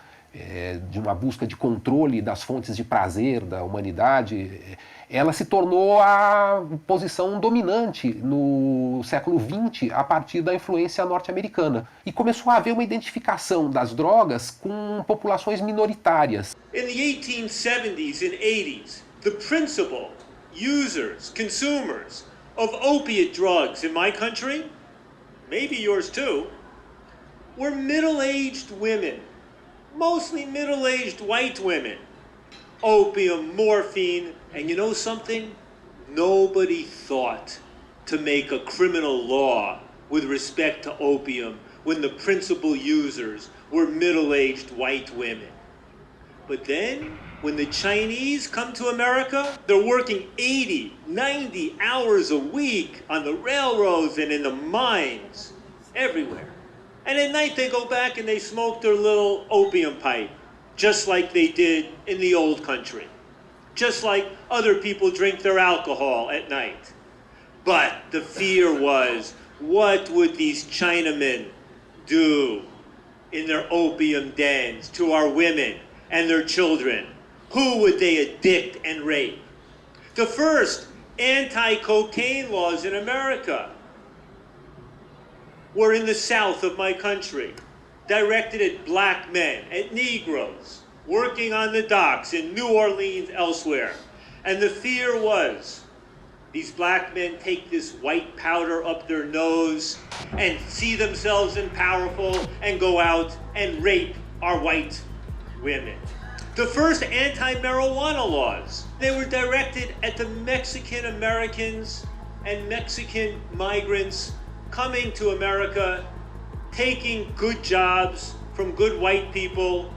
de uma busca de controle das fontes de prazer da humanidade, ela se tornou a posição dominante no século XX a partir da influência norte-americana. E começou a haver uma identificação das drogas com populações minoritárias. In the 1870s and 80s, the principal users, consumers of opiate drugs in my country, maybe yours too, were middle-aged women. Mostly middle-aged white women. Opium, morphine, and you know something? Nobody thought to make a criminal law with respect to opium when the principal users were middle-aged white women. But then, when the Chinese come to America, they're working 80, 90 hours a week on the railroads and in the mines, everywhere. And at night they go back and they smoke their little opium pipe, just like they did in the old country. Just like other people drink their alcohol at night. But the fear was, what would these Chinamen do in their opium dens to our women and their children? Who would they addict and rape? The first anti-cocaine laws in America were in the south of my country, directed at black men, at Negroes, working on the docks in New Orleans, elsewhere. And the fear was, these black men take this white powder up their nose and see themselves as powerful and go out and rape our white women. The first anti-marijuana laws, they were directed at the Mexican Americans and Mexican migrants coming to America, taking good jobs from good white people,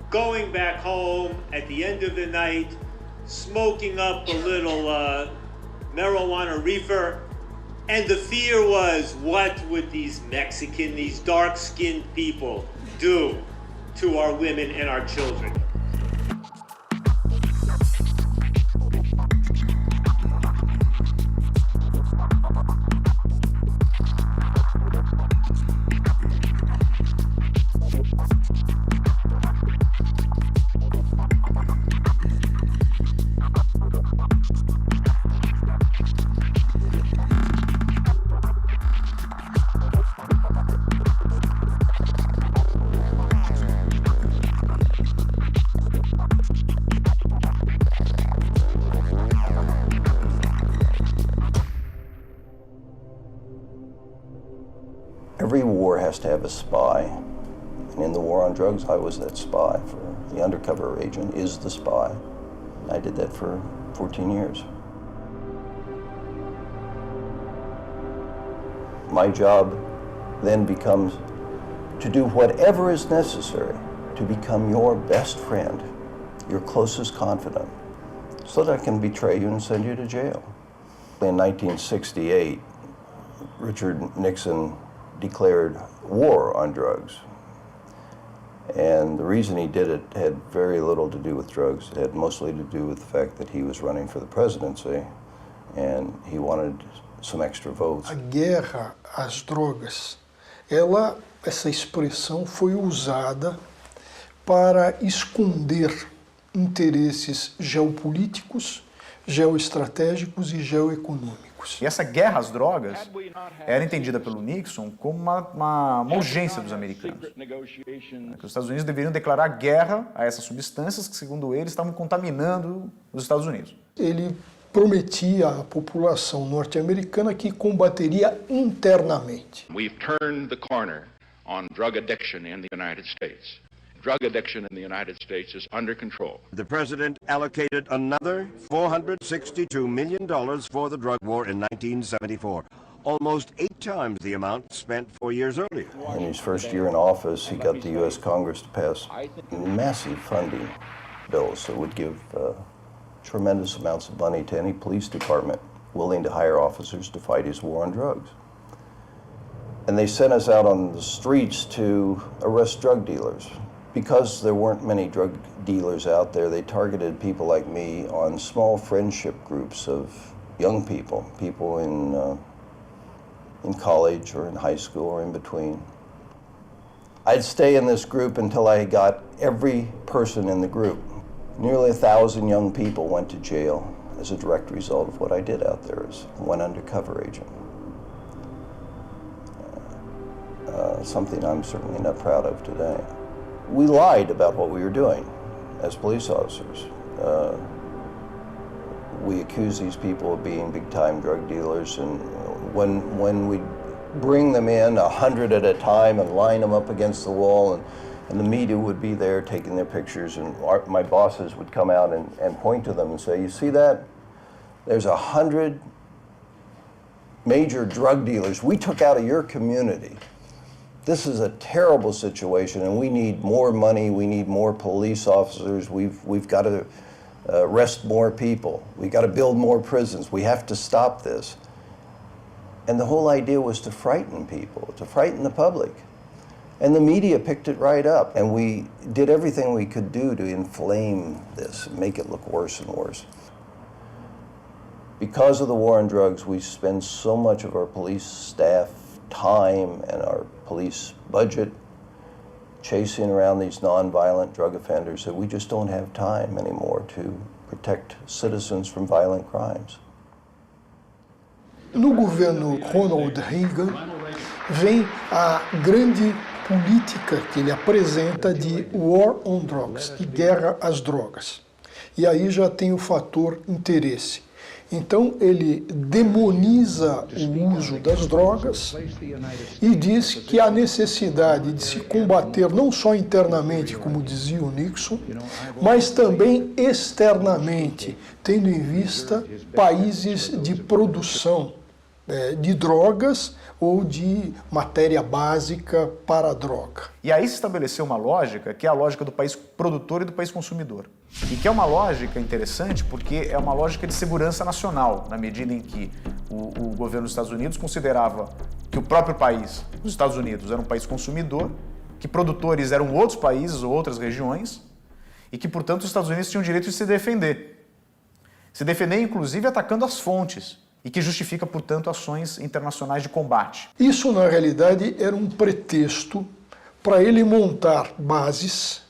going back home at the end of the night, smoking up a little marijuana reefer. And the fear was, what would these Mexican, these dark-skinned people do to our women and our children? Every war has to have a spy, and in the war on drugs, I was that spy. For the undercover agent is the spy. I did that for 14 years. My job then becomes to do whatever is necessary to become your best friend, your closest confidant, so that I can betray you and send you to jail. In 1968, Richard Nixon declared war on drugs. And the reason he did it had very little to do with drugs. It had mostly to do with the fact that he was running for the presidency and he wanted some extra votes. A guerra às drogas, essa expressão foi usada para esconder interesses geopolíticos, geoestratégicos e geoeconômicos. E essa guerra às drogas era entendida pelo Nixon como uma urgência dos americanos. Que os Estados Unidos deveriam declarar guerra a essas substâncias que, segundo ele, estavam contaminando os Estados Unidos. Ele prometia à população norte-americana que combateria internamente. We've turned the corner on drug addiction in the United States. Drug addiction in the United States is under control. The president allocated another $462 million for the drug war in 1974, almost 8 times the amount spent 4 years earlier. In his first year in office, he got the U.S. Congress to pass massive funding bills that would give tremendous amounts of money to any police department willing to hire officers to fight his war on drugs. And they sent us out on the streets to arrest drug dealers. Because there weren't many drug dealers out there, they targeted people like me on small friendship groups of young people, people in college or in high school or in between. I'd stay in this group until I got every person in the group. Nearly 1,000 young people went to jail as a direct result of what I did out there as one undercover agent. Something I'm certainly not proud of today. We lied about what we were doing as police officers. We accused these people of being big-time drug dealers, and when we bring them in 100 at a time and line them up against the wall, and the media would be there taking their pictures, and my bosses would come out and point to them and say, you see that? There's 100 major drug dealers we took out of your community. This is a terrible situation, and we need more money, we need more police officers, we've got to arrest more people, we've got to build more prisons, we have to stop this. And the whole idea was to frighten people, to frighten the public. And the media picked it right up, and we did everything we could do to inflame this, make it look worse and worse. Because of the war on drugs, we spend so much of our police staff time and our police budget chasing around these non-violent drug offenders that we just don't have time anymore to protect citizens from violent crimes. No governo Ronald Reagan vem a grande política que ele apresenta de War on Drugs, de guerra às drogas. E aí já tem o fator interesse. Então ele demoniza o uso das drogas e diz que há necessidade de se combater não só internamente, como dizia o Nixon, mas também externamente, tendo em vista países de produção de drogas ou de matéria básica para a droga. E aí se estabeleceu uma lógica que é a lógica do país produtor e do país consumidor. E que é uma lógica interessante porque é uma lógica de segurança nacional, na medida em que o governo dos Estados Unidos considerava que o próprio país, os Estados Unidos, era um país consumidor, que produtores eram outros países ou outras regiões, e que, portanto, os Estados Unidos tinham o direito de se defender. Se defender, inclusive, atacando as fontes, e que justifica, portanto, ações internacionais de combate. Isso, na realidade, era um pretexto para ele montar bases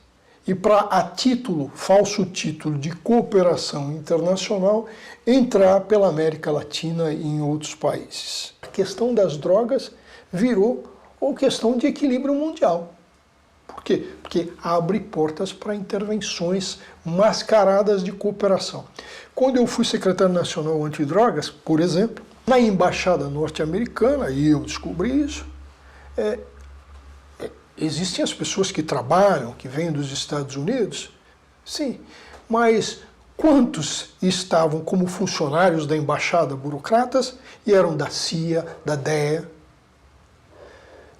e para, a título, falso título de cooperação internacional, entrar pela América Latina e em outros países. A questão das drogas virou uma questão de equilíbrio mundial. Por quê? Porque abre portas para intervenções mascaradas de cooperação. Quando eu fui secretário nacional antidrogas, por exemplo, na embaixada norte-americana, e eu descobri isso, existem as pessoas que trabalham, que vêm dos Estados Unidos, sim, mas quantos estavam como funcionários da embaixada, burocratas, e eram da CIA, da DEA?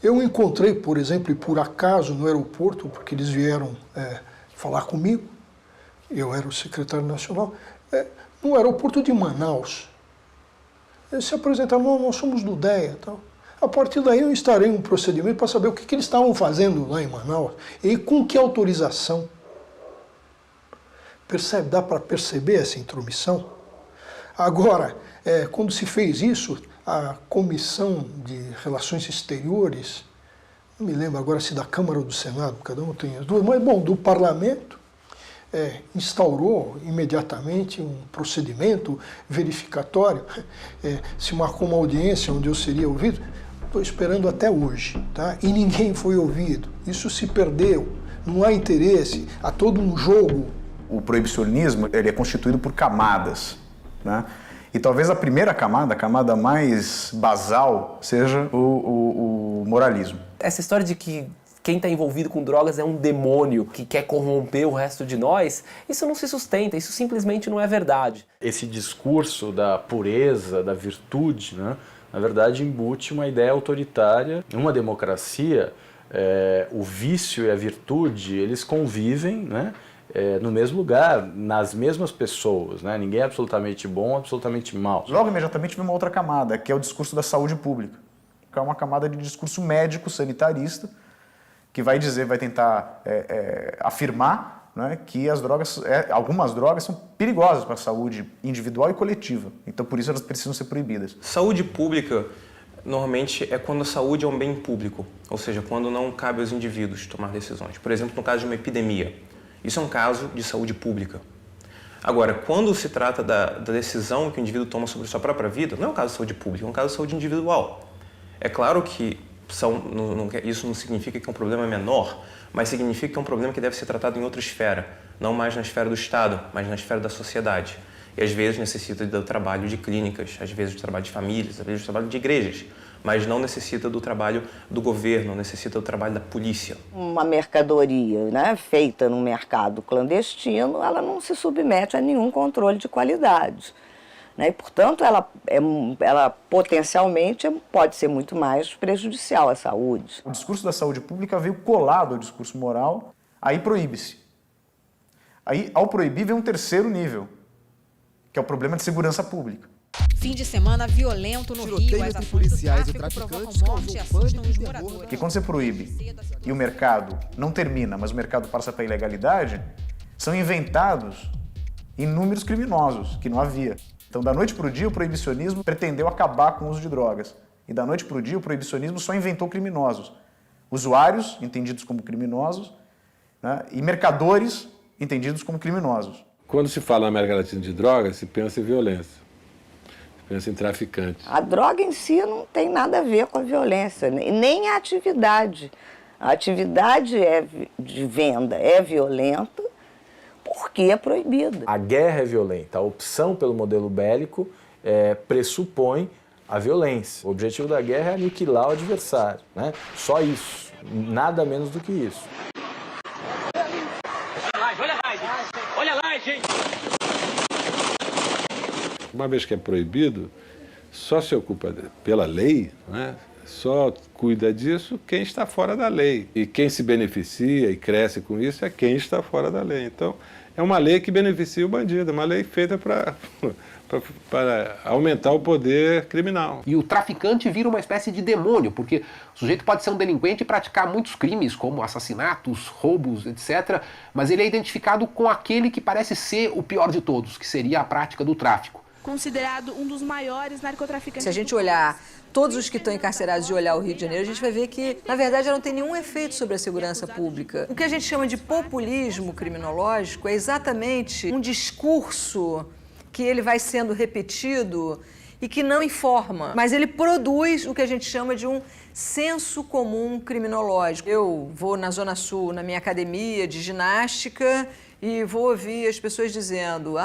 Eu encontrei, por exemplo, e por acaso no aeroporto, porque eles vieram falar comigo, eu era o secretário nacional, no aeroporto de Manaus. Eles se apresentaram, nós somos do DEA. Tal. A partir daí eu estarei em um procedimento para saber o que eles estavam fazendo lá em Manaus e com que autorização. Percebe? Dá para perceber essa intromissão? Agora, quando se fez isso, a Comissão de Relações Exteriores, não me lembro agora se da Câmara ou do Senado, cada um tem as duas, mas, bom, do Parlamento, instaurou imediatamente um procedimento verificatório, se marcou uma audiência onde eu seria ouvido. Estou esperando até hoje, tá? E ninguém foi ouvido. Isso se perdeu, não há interesse, há todo um jogo. O proibicionismo ele é constituído por camadas, né? E talvez a primeira camada, a camada mais basal, seja o moralismo. Essa história de que quem está envolvido com drogas é um demônio que quer corromper o resto de nós, isso não se sustenta, isso simplesmente não é verdade. Esse discurso da pureza, da virtude, né, na verdade embute uma ideia autoritária. Em uma democracia, o vício e a virtude, eles convivem, né, no mesmo lugar, nas mesmas pessoas, né? Ninguém é absolutamente bom, absolutamente mau. Logo imediatamente vem uma outra camada, que é o discurso da saúde pública, que é uma camada de discurso médico, sanitarista, que vai dizer, vai tentar afirmar, né, que as drogas, algumas drogas são perigosas para a saúde individual e coletiva. Então, por isso elas precisam ser proibidas. Saúde pública, normalmente, é quando a saúde é um bem público, ou seja, quando não cabe aos indivíduos tomar decisões. Por exemplo, no caso de uma epidemia. Isso é um caso de saúde pública. Agora, quando se trata da decisão que o indivíduo toma sobre sua própria vida, não é um caso de saúde pública, é um caso de saúde individual. É claro que isso não significa que é um problema menor, mas significa que é um problema que deve ser tratado em outra esfera, não mais na esfera do Estado, mas na esfera da sociedade. E às vezes necessita do trabalho de clínicas, às vezes do trabalho de famílias, às vezes do trabalho de igrejas, mas não necessita do trabalho do governo, necessita do trabalho da polícia. Uma mercadoria, né, feita no mercado clandestino, ela não se submete a nenhum controle de qualidade. Né? E, portanto, ela potencialmente pode ser muito mais prejudicial à saúde. O discurso da saúde pública veio colado ao discurso moral, aí proíbe-se. Aí, ao proibir, vem um terceiro nível, que é o problema de segurança pública. Fim de semana violento no Rio. As ações policiais do tráfico provocam morte e assustam os moradores. Porque quando você proíbe e o mercado não termina, mas o mercado passa para a ilegalidade, são inventados inúmeros criminosos que não havia. Então, da noite para o dia, o proibicionismo pretendeu acabar com o uso de drogas. E da noite para o dia, o proibicionismo só inventou criminosos. Usuários, entendidos como criminosos, né? E mercadores, entendidos como criminosos. Quando se fala na América Latina de drogas, se pensa em violência, se pensa em traficantes. A droga em si não tem nada a ver com a violência, nem a atividade. A atividade de venda é violenta porque é proibida. A guerra é violenta, a opção pelo modelo bélico pressupõe a violência. O objetivo da guerra é aniquilar o adversário, né? Só isso, nada menos do que isso. Olha lá, gente! Uma vez que é proibido, só se ocupa pela lei, né? Só cuida disso quem está fora da lei. E quem se beneficia e cresce com isso é quem está fora da lei. Então, é uma lei que beneficia o bandido, é uma lei feita para aumentar o poder criminal. E o traficante vira uma espécie de demônio, porque o sujeito pode ser um delinquente e praticar muitos crimes, como assassinatos, roubos, etc., mas ele é identificado com aquele que parece ser o pior de todos, que seria a prática do tráfico. Considerado um dos maiores narcotraficantes. Se a gente olhar todos os que estão encarcerados e olhar o Rio de Janeiro, a gente vai ver que, na verdade, não tem nenhum efeito sobre a segurança pública. O que a gente chama de populismo criminológico é exatamente um discurso que ele vai sendo repetido e que não informa, mas ele produz o que a gente chama de um senso comum criminológico. Eu vou na Zona Sul, na minha academia de ginástica, e vou ouvir as pessoas dizendo: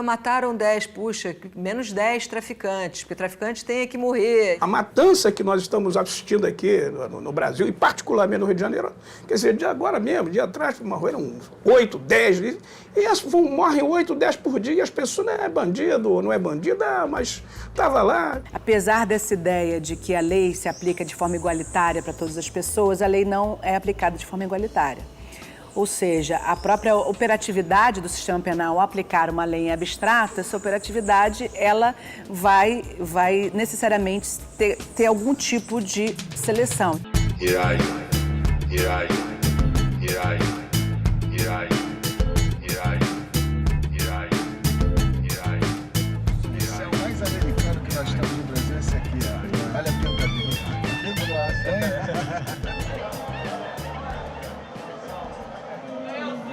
mataram 10, puxa, menos 10 traficantes, porque traficante tem que morrer. A matança que nós estamos assistindo aqui no Brasil, e particularmente no Rio de Janeiro, quer dizer, de agora mesmo, dia atrás, morreram 8, 10, e morrem 8, 10 por dia, e as pessoas não é bandido, não é bandida, mas estava lá. Apesar dessa ideia de que a lei se aplica de forma igualitária para todas as pessoas, a lei não é aplicada de forma igualitária. Ou seja, a própria operatividade do sistema penal ao aplicar uma lei abstrata, essa operatividade ela vai necessariamente ter algum tipo de seleção. Esse é o mais americano que nós temos no Brasil, esse aqui, ó. Olha a pinta.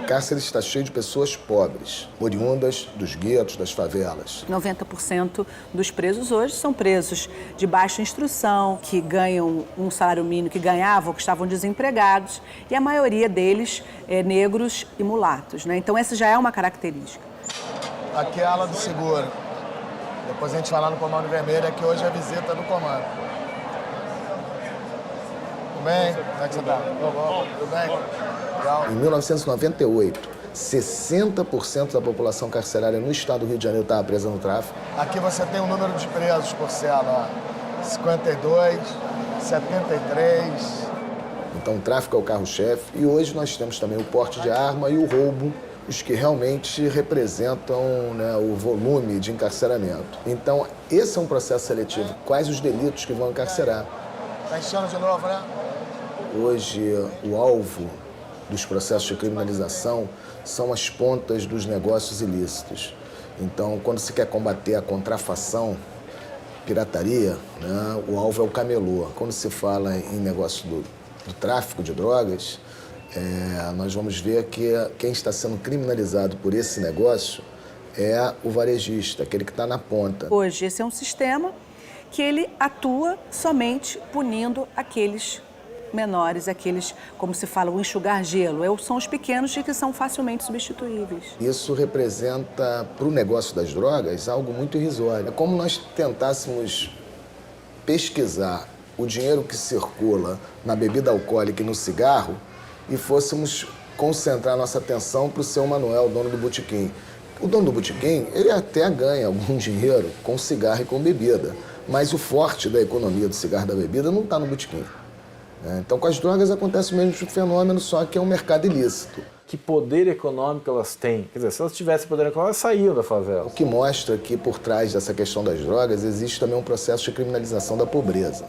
O cárcere está cheio de pessoas pobres, oriundas dos guetos, das favelas. 90% dos presos hoje são presos de baixa instrução, que ganham um salário mínimo, que ganhavam, que estavam desempregados, e a maioria deles é negros e mulatos, né? Então essa já é uma característica. Aqui é a ala do seguro. Depois a gente vai lá no Comando Vermelho, que hoje é a visita do comando. Tudo bem? Como é que você tá? Tudo bem? Em 1998, 60% da população carcerária no estado do Rio de Janeiro estava presa no tráfico. Aqui você tem o número de presos por cela, ó. 52, 73. Então o tráfico é o carro-chefe. E hoje nós temos também o porte de arma e o roubo, os que realmente representam, né, o volume de encarceramento. Então esse é um processo seletivo. Quais os delitos que vão encarcerar? Tá enchendo de novo, né? Hoje o alvo dos processos de criminalização são as pontas dos negócios ilícitos. Então, quando se quer combater a contrafação, pirataria, né, o alvo é o camelô. Quando se fala em negócio do tráfico de drogas, nós vamos ver que quem está sendo criminalizado por esse negócio é o varejista, aquele que está na ponta. Hoje, esse é um sistema que ele atua somente punindo aqueles menores, aqueles, como se fala, o enxugar gelo. São os pequenos que são facilmente substituíveis. Isso representa, para o negócio das drogas, algo muito irrisório. É como nós tentássemos pesquisar o dinheiro que circula na bebida alcoólica e no cigarro e fôssemos concentrar nossa atenção para o seu Manuel, dono do botequim. O dono do botequim, ele até ganha algum dinheiro com cigarro e com bebida, mas o forte da economia do cigarro e da bebida não está no botequim. Então, com as drogas acontece o mesmo fenômeno, só que é um mercado ilícito. Que poder econômico elas têm? Quer dizer, se elas tivessem poder econômico, elas saíam da favela. O que mostra que por trás dessa questão das drogas existe também um processo de criminalização da pobreza.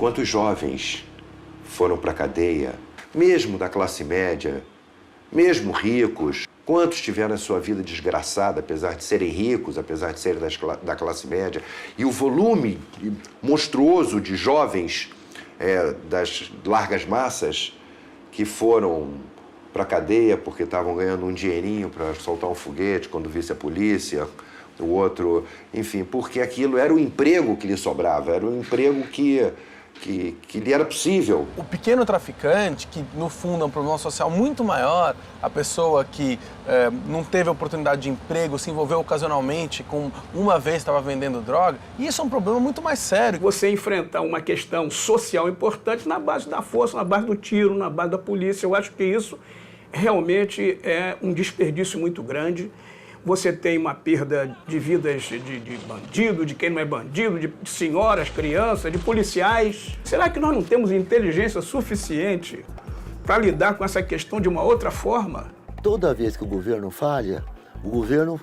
Quantos jovens foram para a cadeia, mesmo da classe média, mesmo ricos? Quantos tiveram a sua vida desgraçada, apesar de serem ricos, apesar de serem da classe média? E o volume monstruoso de jovens das largas massas que foram para a cadeia porque estavam ganhando um dinheirinho para soltar um foguete quando visse a polícia, o outro, enfim, porque aquilo era o emprego que lhe sobrava, era o emprego que lhe era possível. O pequeno traficante, que no fundo é um problema social muito maior, a pessoa que não teve oportunidade de emprego, se envolveu ocasionalmente com uma vez estava vendendo droga, e isso é um problema muito mais sério. Você enfrentar uma questão social importante na base da força, na base do tiro, na base da polícia, eu acho que isso realmente é um desperdício muito grande. Você tem uma perda de vidas de bandido, de quem não é bandido, de senhoras, crianças, de policiais. Será que nós não temos inteligência suficiente para lidar com essa questão de uma outra forma? Toda vez que o governo falha, o governo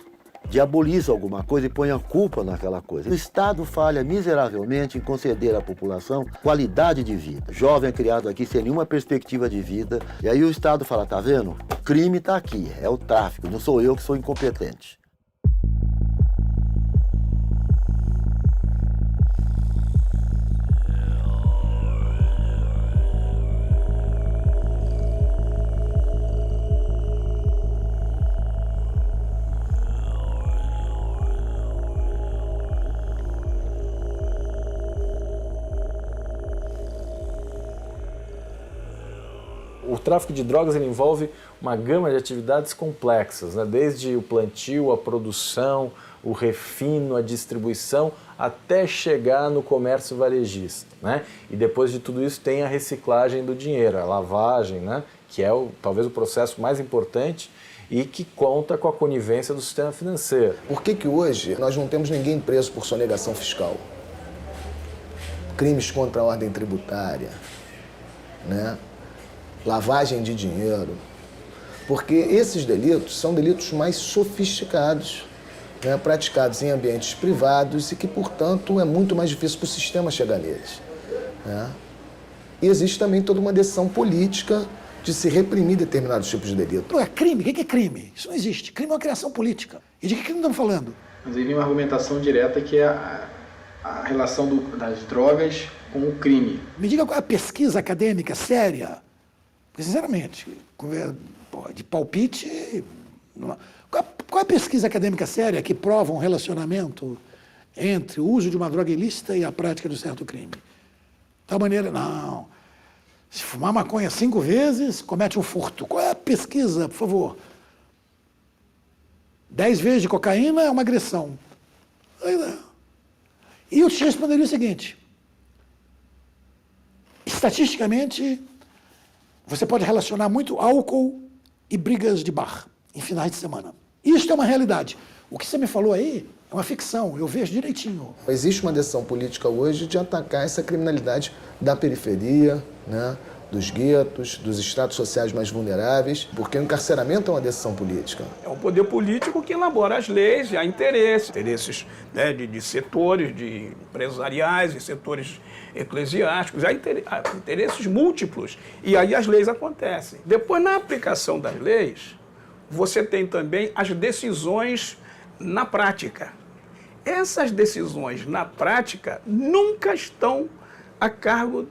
diaboliza alguma coisa e põe a culpa naquela coisa. O Estado falha miseravelmente em conceder à população qualidade de vida. Jovem é criado aqui sem nenhuma perspectiva de vida. E aí o Estado fala, tá vendo? O crime está aqui, é o tráfico, não sou eu que sou incompetente. O tráfico de drogas ele envolve uma gama de atividades complexas, né? Desde o plantio, a produção, o refino, a distribuição, até chegar no comércio varejista, né? E depois de tudo isso tem a reciclagem do dinheiro, a lavagem, né? Que é talvez o processo mais importante e que conta com a conivência do sistema financeiro. Por que hoje nós não temos ninguém preso por sonegação fiscal? Crimes contra a ordem tributária, né? Lavagem de dinheiro, porque esses delitos são delitos mais sofisticados, né, praticados em ambientes privados e que, portanto, é muito mais difícil para o sistema chegar neles. Né? E existe também toda uma decisão política de se reprimir determinados tipos de delito. Não é crime? O que é crime? Isso não existe. Crime é uma criação política. E de que crime estamos falando? Mas aí vem uma argumentação direta que é a relação das drogas com o crime. Me diga qual é a pesquisa acadêmica séria. Sinceramente, de palpite, qual é a pesquisa acadêmica séria que prova um relacionamento entre o uso de uma droga ilícita e a prática de um certo crime? De tal maneira, não. Se fumar maconha 5 vezes, comete um furto. Qual é a pesquisa, por favor? 10 vezes de cocaína é uma agressão. E eu te responderia o seguinte. Estatisticamente, você pode relacionar muito álcool e brigas de bar em finais de semana. Isso é uma realidade. O que você me falou aí é uma ficção, eu vejo direitinho. Existe uma decisão política hoje de atacar essa criminalidade da periferia, né, dos guetos, dos estratos sociais mais vulneráveis, porque o encarceramento é uma decisão política. É o poder político que elabora as leis, há interesses né, de setores de empresariais e setores eclesiásticos, há interesses múltiplos, e aí as leis acontecem. Depois, na aplicação das leis, você tem também as decisões na prática. Essas decisões na prática nunca estão a cargo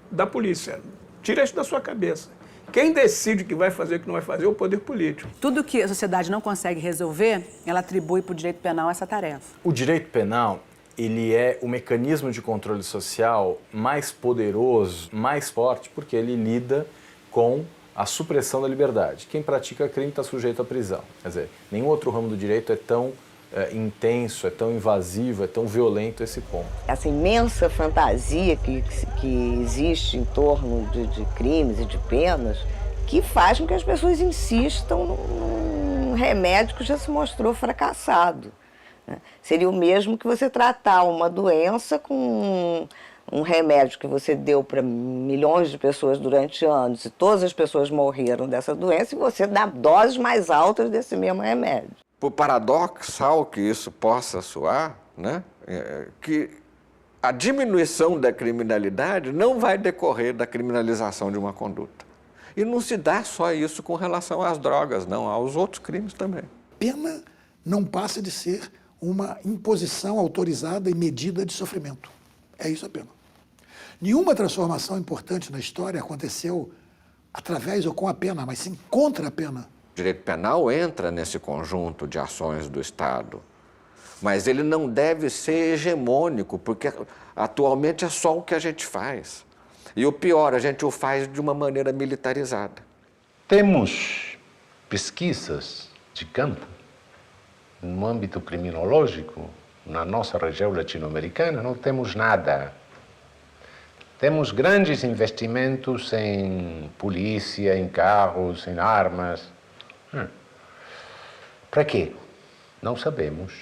da polícia. Tira isso da sua cabeça. Quem decide o que vai fazer e o que não vai fazer é o poder político. Tudo que a sociedade não consegue resolver, ela atribui para o direito penal essa tarefa. O direito penal, ele é o mecanismo de controle social mais poderoso, mais forte, porque ele lida com a supressão da liberdade. Quem pratica crime está sujeito à prisão. Quer dizer, nenhum outro ramo do direito é tão intenso, é tão invasivo, é tão violento esse ponto. Essa imensa fantasia que existe em torno de crimes e de penas, que faz com que as pessoas insistam num remédio que já se mostrou fracassado. Né? Seria o mesmo que você tratar uma doença com um remédio que você deu para milhões de pessoas durante anos e todas as pessoas morreram dessa doença e você dá doses mais altas desse mesmo remédio. Por paradoxal que isso possa soar, né? Que A diminuição da criminalidade não vai decorrer da criminalização de uma conduta. E não se dá só isso com relação às drogas, não, aos outros crimes também. Pena não passa de ser uma imposição autorizada e medida de sofrimento. É isso a pena. Nenhuma transformação importante na história aconteceu através ou com a pena, mas sim contra a pena. O direito penal entra nesse conjunto de ações do Estado, mas ele não deve ser hegemônico, porque atualmente é só o que a gente faz. E o pior, a gente o faz de uma maneira militarizada. Temos pesquisas de campo no âmbito criminológico. Na nossa região latino-americana não temos nada. Temos grandes investimentos em polícia, em carros, em armas. Para quê? Não sabemos.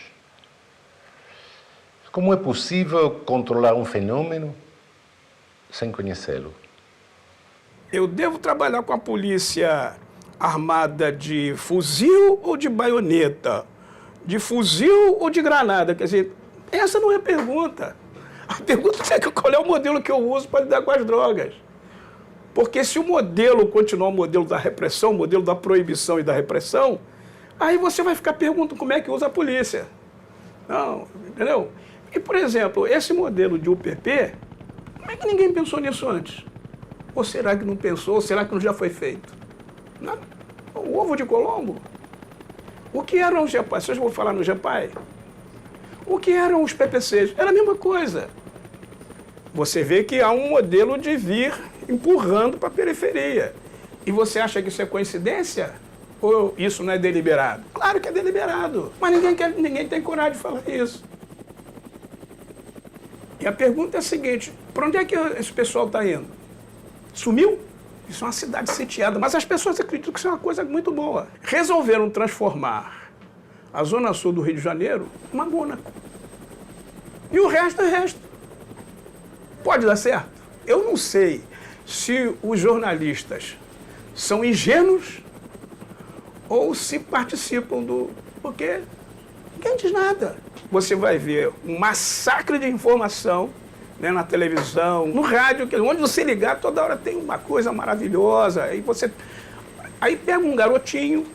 Como é possível controlar um fenômeno sem conhecê-lo? Eu devo trabalhar com a polícia armada de fuzil ou de baioneta? De fuzil ou de granada? Quer dizer, essa não é a pergunta. A pergunta é qual é o modelo que eu uso para lidar com as drogas. Porque se o modelo continuar o modelo da repressão, o modelo da proibição e da repressão, aí você vai ficar perguntando como é que usa a polícia. Não, entendeu? E, por exemplo, esse modelo de UPP, como é que ninguém pensou nisso antes? Ou será que não pensou? Ou será que não já foi feito? Não. O ovo de Colombo? O que eram os GEPAI? Vocês vão falar no GEPAI? O que eram os PPCs? Era a mesma coisa. Você vê que há um modelo de vir empurrando para a periferia. E você acha que isso é coincidência? Ou isso não é deliberado? Claro que é deliberado. Mas ninguém tem coragem de falar isso. E a pergunta é a seguinte, para onde é que esse pessoal está indo? Sumiu? Isso é uma cidade sitiada, mas as pessoas acreditam que isso é uma coisa muito boa. Resolveram transformar a Zona Sul do Rio de Janeiro numa Mônaco. E o resto é resto. Pode dar certo? Eu não sei se os jornalistas são ingênuos ou se participam do... Porque ninguém diz nada. Você vai ver um massacre de informação, né, na televisão, no rádio, onde você ligar, toda hora tem uma coisa maravilhosa. Aí pega um garotinho,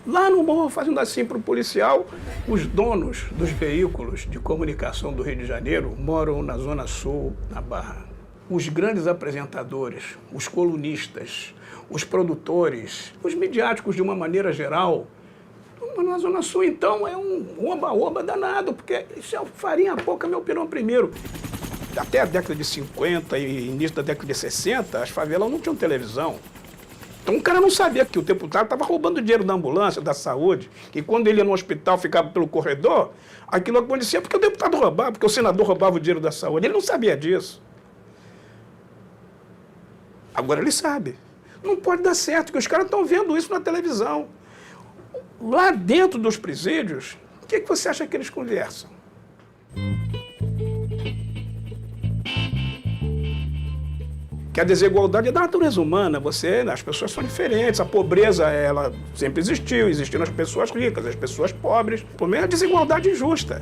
lá no morro, fazendo assim para o policial. Os donos dos veículos de comunicação do Rio de Janeiro moram na Zona Sul, na Barra. Os grandes apresentadores, os colunistas, os produtores, os midiáticos de uma maneira geral, na Zona Sul, então, é um oba-oba danado, porque isso é farinha pouca, meu pirão primeiro. Até a década de 50 e início da década de 60, as favelas não tinham televisão. Então o cara não sabia que o deputado estava roubando dinheiro da ambulância, da saúde, que quando ele ia no hospital, ficava pelo corredor, aquilo acontecia porque o deputado roubava, porque o senador roubava o dinheiro da saúde. Ele não sabia disso. Agora ele sabe. Não pode dar certo, porque os caras estão vendo isso na televisão. Lá dentro dos presídios, o que você acha que eles conversam? Que a desigualdade é da natureza humana, as pessoas são diferentes, a pobreza ela sempre existiu, existiram as pessoas ricas, as pessoas pobres, o problema é a desigualdade injusta.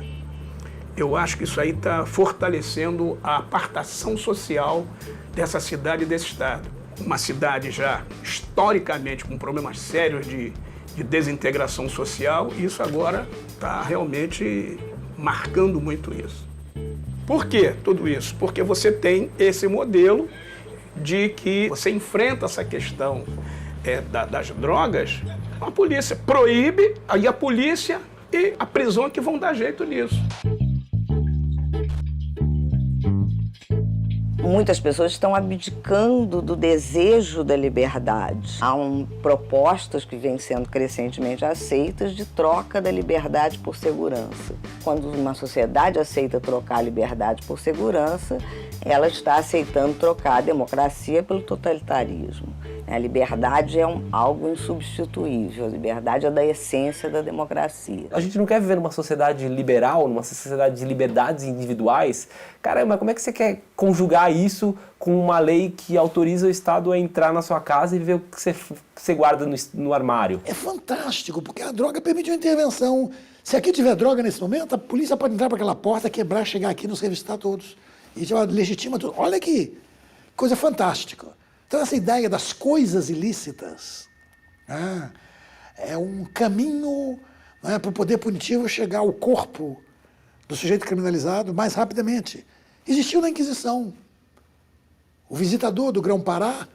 Eu acho que isso aí está fortalecendo a apartação social dessa cidade e desse estado. Uma cidade já historicamente com problemas sérios de desintegração social, e isso agora está realmente marcando muito isso. Por que tudo isso? Porque você tem esse modelo de que você enfrenta essa questão das drogas, a polícia proíbe, aí a polícia e a prisão que vão dar jeito nisso. Muitas pessoas estão abdicando do desejo da liberdade. Há propostas que vêm sendo crescentemente aceitas de troca da liberdade por segurança. Quando uma sociedade aceita trocar a liberdade por segurança, ela está aceitando trocar a democracia pelo totalitarismo. A liberdade é algo insubstituível, a liberdade é da essência da democracia. A gente não quer viver numa sociedade liberal, numa sociedade de liberdades individuais. Caramba, como é que você quer conjugar isso com uma lei que autoriza o Estado a entrar na sua casa e ver o que você guarda no armário? É fantástico, porque a droga permite uma intervenção. Se aqui tiver droga nesse momento, a polícia pode entrar para aquela porta, quebrar, chegar aqui e nos revistar todos. e já legitima tudo. Olha que coisa fantástica. Então essa ideia das coisas ilícitas, né, é um caminho, né, para o poder punitivo chegar ao corpo do sujeito criminalizado mais rapidamente. Existiu na Inquisição. O visitador do Grão-Pará,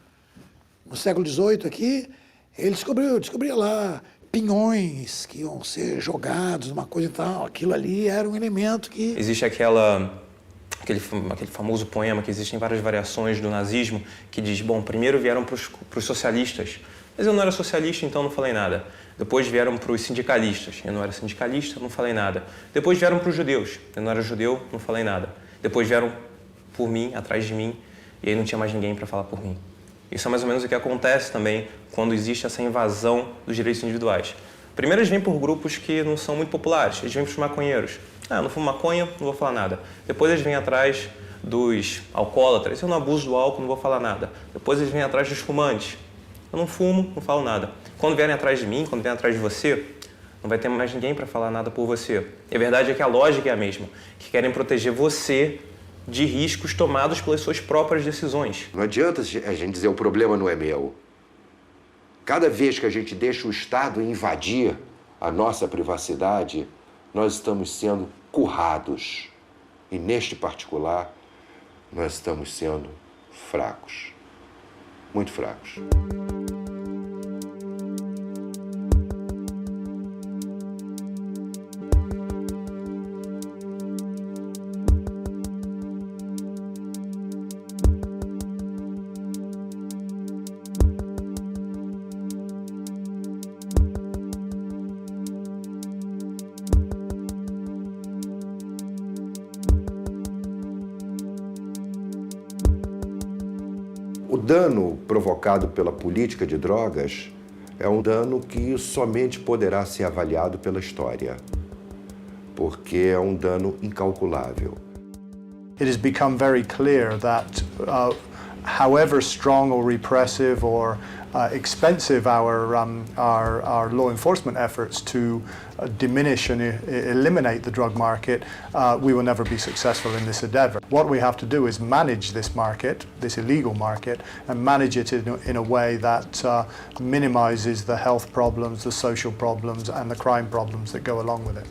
no século XVIII aqui, ele descobria lá pinhões que iam ser jogados, uma coisa e tal. Aquilo ali era um elemento que... Existe aquele famoso poema que existe em várias variações do nazismo, que diz, bom, primeiro vieram para os socialistas, mas eu não era socialista, então não falei nada. Depois vieram para os sindicalistas, eu não era sindicalista, não falei nada. Depois vieram para os judeus, eu não era judeu, não falei nada. Depois vieram por mim, atrás de mim, e aí não tinha mais ninguém para falar por mim. Isso é mais ou menos o que acontece também quando existe essa invasão dos direitos individuais. Primeiro eles vêm por grupos que não são muito populares, eles vêm para os maconheiros. Ah, eu não fumo maconha, não vou falar nada. Depois eles vêm atrás dos alcoólatras, eu não abuso do álcool, não vou falar nada. Depois eles vêm atrás dos fumantes, eu não fumo, não falo nada. Quando vierem atrás de mim, quando vierem atrás de você, não vai ter mais ninguém para falar nada por você. E a verdade é que a lógica é a mesma, que querem proteger você de riscos tomados pelas suas próprias decisões. Não adianta a gente dizer o problema não é meu. Cada vez que a gente deixa o Estado invadir a nossa privacidade, nós estamos sendo currados. E neste particular, nós estamos sendo fracos. Muito fracos. O dano provocado pela política de drogas é um dano que somente poderá ser avaliado pela história, porque é um dano incalculável. It has become very clear that however strong or repressive or expensive our law enforcement efforts to diminish and eliminate the drug market, we will never be successful in this endeavor. What we have to do is manage this market, this illegal market, and manage it in a way that minimizes the health problems, the social problems, and the crime problems that go along with it.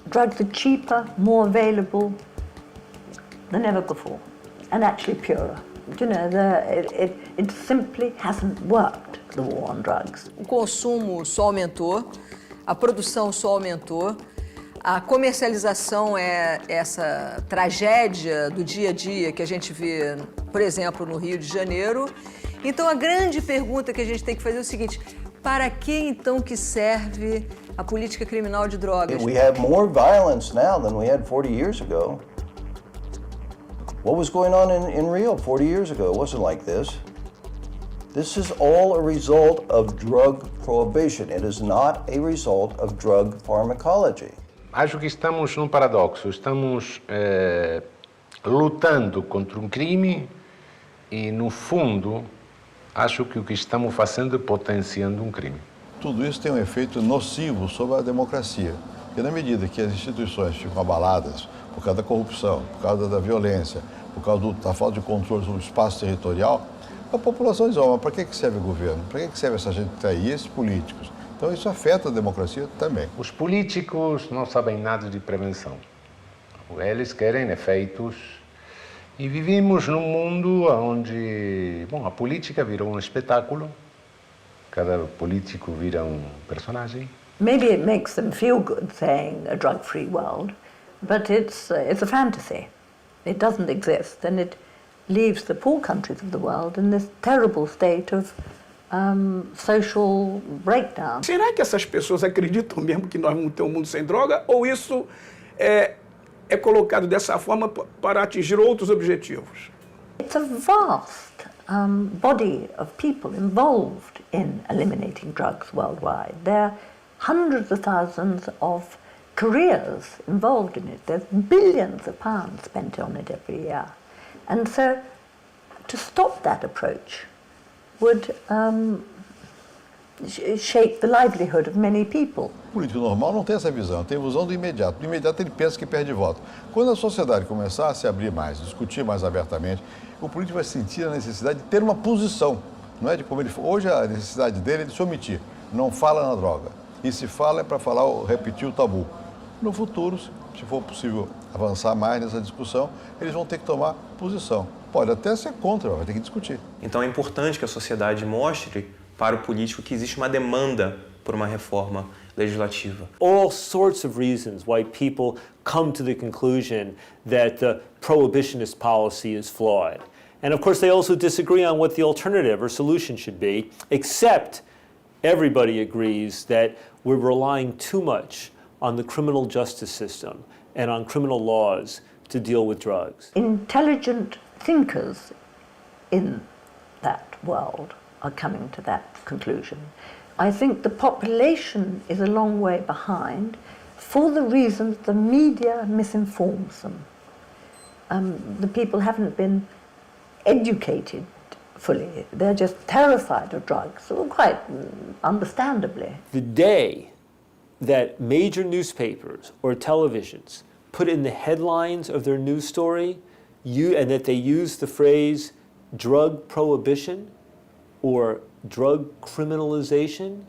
Drugs are cheaper, more available than ever before, and actually purer. You know, it simply hasn't worked, the war on drugs. O consumo só aumentou, a produção só aumentou, a comercialização é essa tragédia do dia a dia que a gente vê, por exemplo, no Rio de Janeiro. Então a grande pergunta que a gente tem que fazer é o seguinte: para que então que serve a política criminal de drogas? We have more violence now than we had 40 years ago. What was going on in Rio 40 years ago? It wasn't like this. This is all a result of drug prohibition. It is not a result of drug pharmacology. Acho que estamos num paradoxo. Estamos lutando contra um crime e, no fundo, acho que o que estamos fazendo é potenciando um crime. Tudo isso tem um efeito nocivo sobre a democracia. Porque na medida que as instituições ficam abaladas por causa da corrupção, por causa da violência, por causa da falta de controle sobre o espaço territorial, a população diz, mas para que serve o governo? Para que serve essa gente que está aí, esses políticos? Então isso afeta a democracia também. Os políticos não sabem nada de prevenção. Eles querem efeitos. E vivemos num mundo onde, a política virou um espetáculo. Cada político vira um personagem. Maybe it makes them feel good saying a drug-free world, but it's a fantasy. It doesn't exist, and it leaves the poor countries of the world in this terrible state of social breakdown. Será que essas pessoas acreditam mesmo que nós vamos ter um mundo sem droga, ou isso é colocado dessa forma para atingir outros objetivos? It's a vast body of people involved in eliminating drugs worldwide. There are hundreds of thousands of careers involved in it. There's billions of pounds spent on it every year. And so to stop that approach would shape the livelihood of many people. O político normal não tem essa visão, tem a visão do imediato. No imediato ele pensa que perde voto. Quando a sociedade começar a se abrir mais, discutir mais abertamente, o político vai sentir a necessidade de ter uma posição. Não é de como ele hoje a necessidade dele é de se omitir. Não fala na droga. E se fala é para falar, repetir o tabu. No futuro, se for possível avançar mais nessa discussão, eles vão ter que tomar posição. Pode até ser contra, vai ter que discutir. Então é importante que a sociedade mostre para o político que existe uma demanda por uma reforma legislativa. All sorts of reasons why people come to the conclusion that the prohibitionist policy is flawed. And of course they also disagree on what the alternative or solution should be, except everybody agrees that we're relying too much on the criminal justice system and on criminal laws to deal with drugs. Intelligent thinkers in that world are coming to that conclusion. I think the population is a long way behind for the reasons the media misinforms them. The people haven't been educated fully. They're just terrified of drugs, quite understandably. The day that major newspapers or televisions put in the headlines of their news story and that they use the phrase drug prohibition or drug criminalization,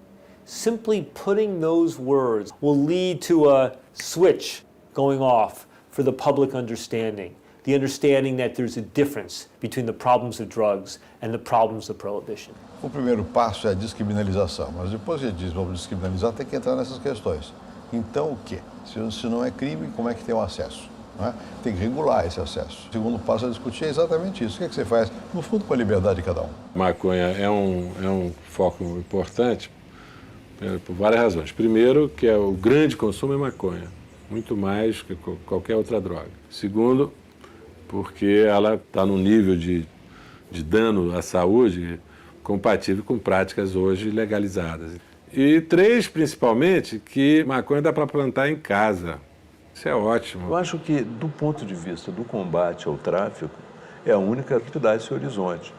simply putting those words will lead to a switch going off for the public understanding. The understanding that there's a difference between the problems of drugs and the problems of prohibition. O primeiro passo é a descriminalização, mas depois que diz vamos descriminalizar, tem que entrar nessas questões. Então o quê? Se não é crime, como é que tem o acesso? Não é? Tem que regular esse acesso. O segundo passo a discutir é exatamente isso. O que é que você faz, no fundo, com a liberdade de cada um? Maconha é um foco importante por várias razões. Primeiro, que o grande consumo é maconha, muito mais que qualquer outra droga. Segundo, porque ela está num nível de dano à saúde compatível com práticas hoje legalizadas. E três, principalmente, que maconha dá para plantar em casa. Isso é ótimo. Eu acho que, do ponto de vista do combate ao tráfico, é a única que dá esse horizonte.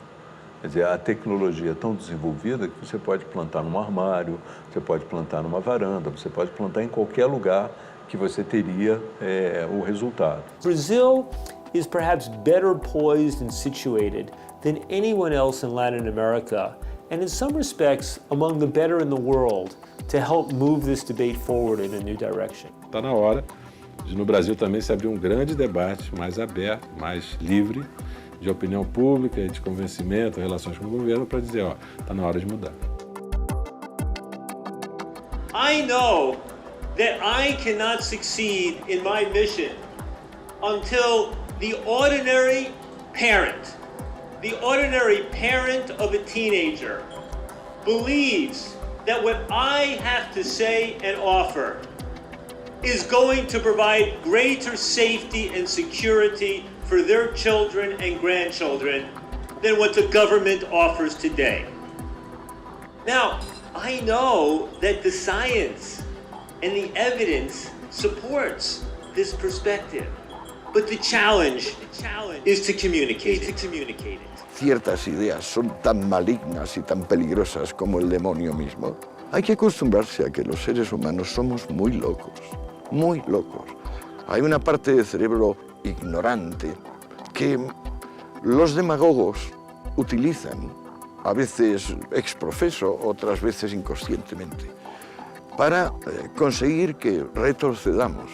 Quer dizer, a tecnologia é tão desenvolvida que você pode plantar num armário, você pode plantar numa varanda, você pode plantar em qualquer lugar que você teria o resultado. Brazil is perhaps better poised and situated than anyone else in Latin America, and in some respects among the better in the world, to help move this debate forward in a new direction. Está na hora de no Brasil também se abrir um grande debate mais aberto, mais livre, de opinião pública, de convencimento, relações com o governo, para dizer, ó, está na hora de mudar. I know that I cannot succeed in my mission until the ordinary parent of a teenager believes that what I have to say and offer is going to provide greater safety and security for their children and grandchildren than what the government offers today. Now, I know that the science and the evidence supports this perspective, but the challenge is to communicate it. Ciertas ideas son tan malignas y tan peligrosas como el demonio mismo. Hay que acostumbrarse a que los seres humanos somos muy locos, muy locos. Hay una parte del cerebro ignorante que los demagogos utilizan, a veces ex profeso, otras veces inconscientemente, para conseguir que retrocedamos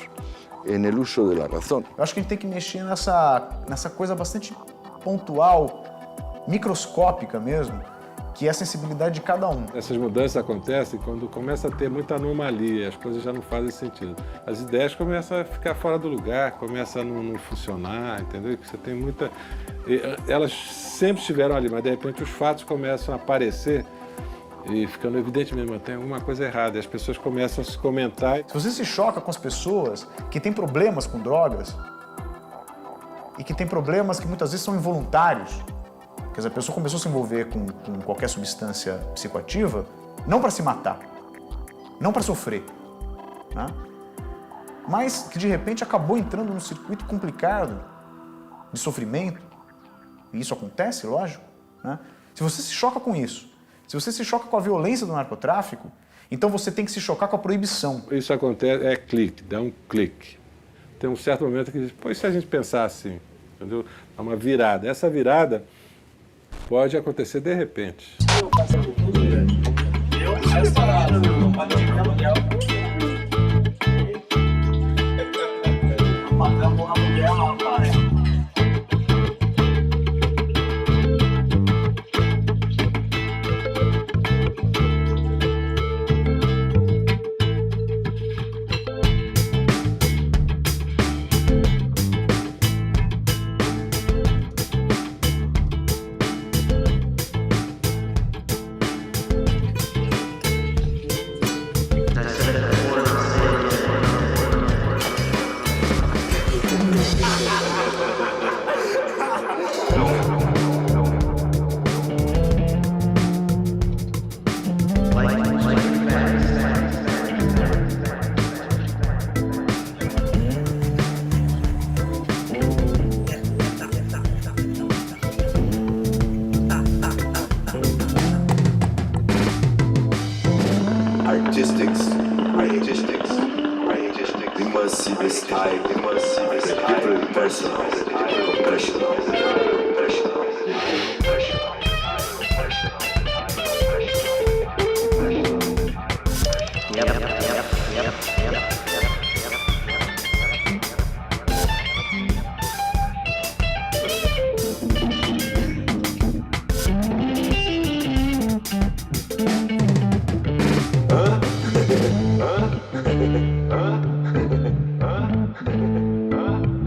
en el uso de la razón. Eu acho que a gente tem que mexer nessa coisa bastante pontual, microscópica mesmo, que é a sensibilidade de cada um. Essas mudanças acontecem quando começa a ter muita anomalia, as coisas já não fazem sentido. As ideias começam a ficar fora do lugar, começam a não funcionar, entendeu? Você tem muita... Elas sempre estiveram ali, mas de repente os fatos começam a aparecer e ficando evidente mesmo, tem alguma coisa errada, e as pessoas começam a se comentar. Se você se choca com as pessoas que têm problemas com drogas e que têm problemas que muitas vezes são involuntários, quer dizer, a pessoa começou a se envolver com qualquer substância psicoativa, não para se matar, não para sofrer, né? Mas que de repente acabou entrando num circuito complicado de sofrimento, e isso acontece, lógico, né? Se você se choca com isso, Se você se choca com a violência do narcotráfico, então você tem que se chocar com a proibição. Isso acontece, é clique, dá um clique. Tem um certo momento que diz, pois se a gente pensar assim, entendeu? É uma virada. Essa virada pode acontecer de repente.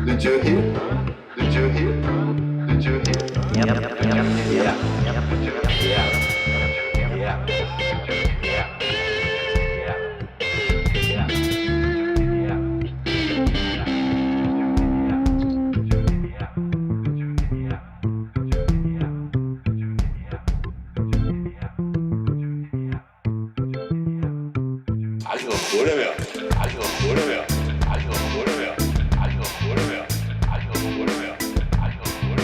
Did you hear? Did you hear? Did you hear? Yeah. 아주 loucura, 아주 loucura, 아주 loucura, 아주 loucura, 아주 loucura, 아주 loucura, 아주 loucura.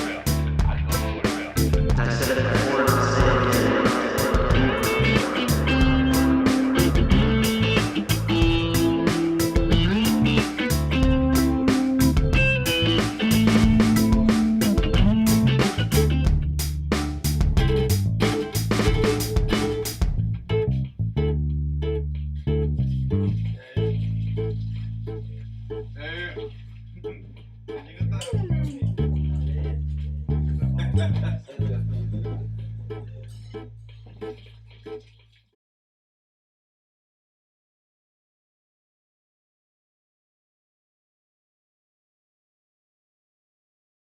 Thank you.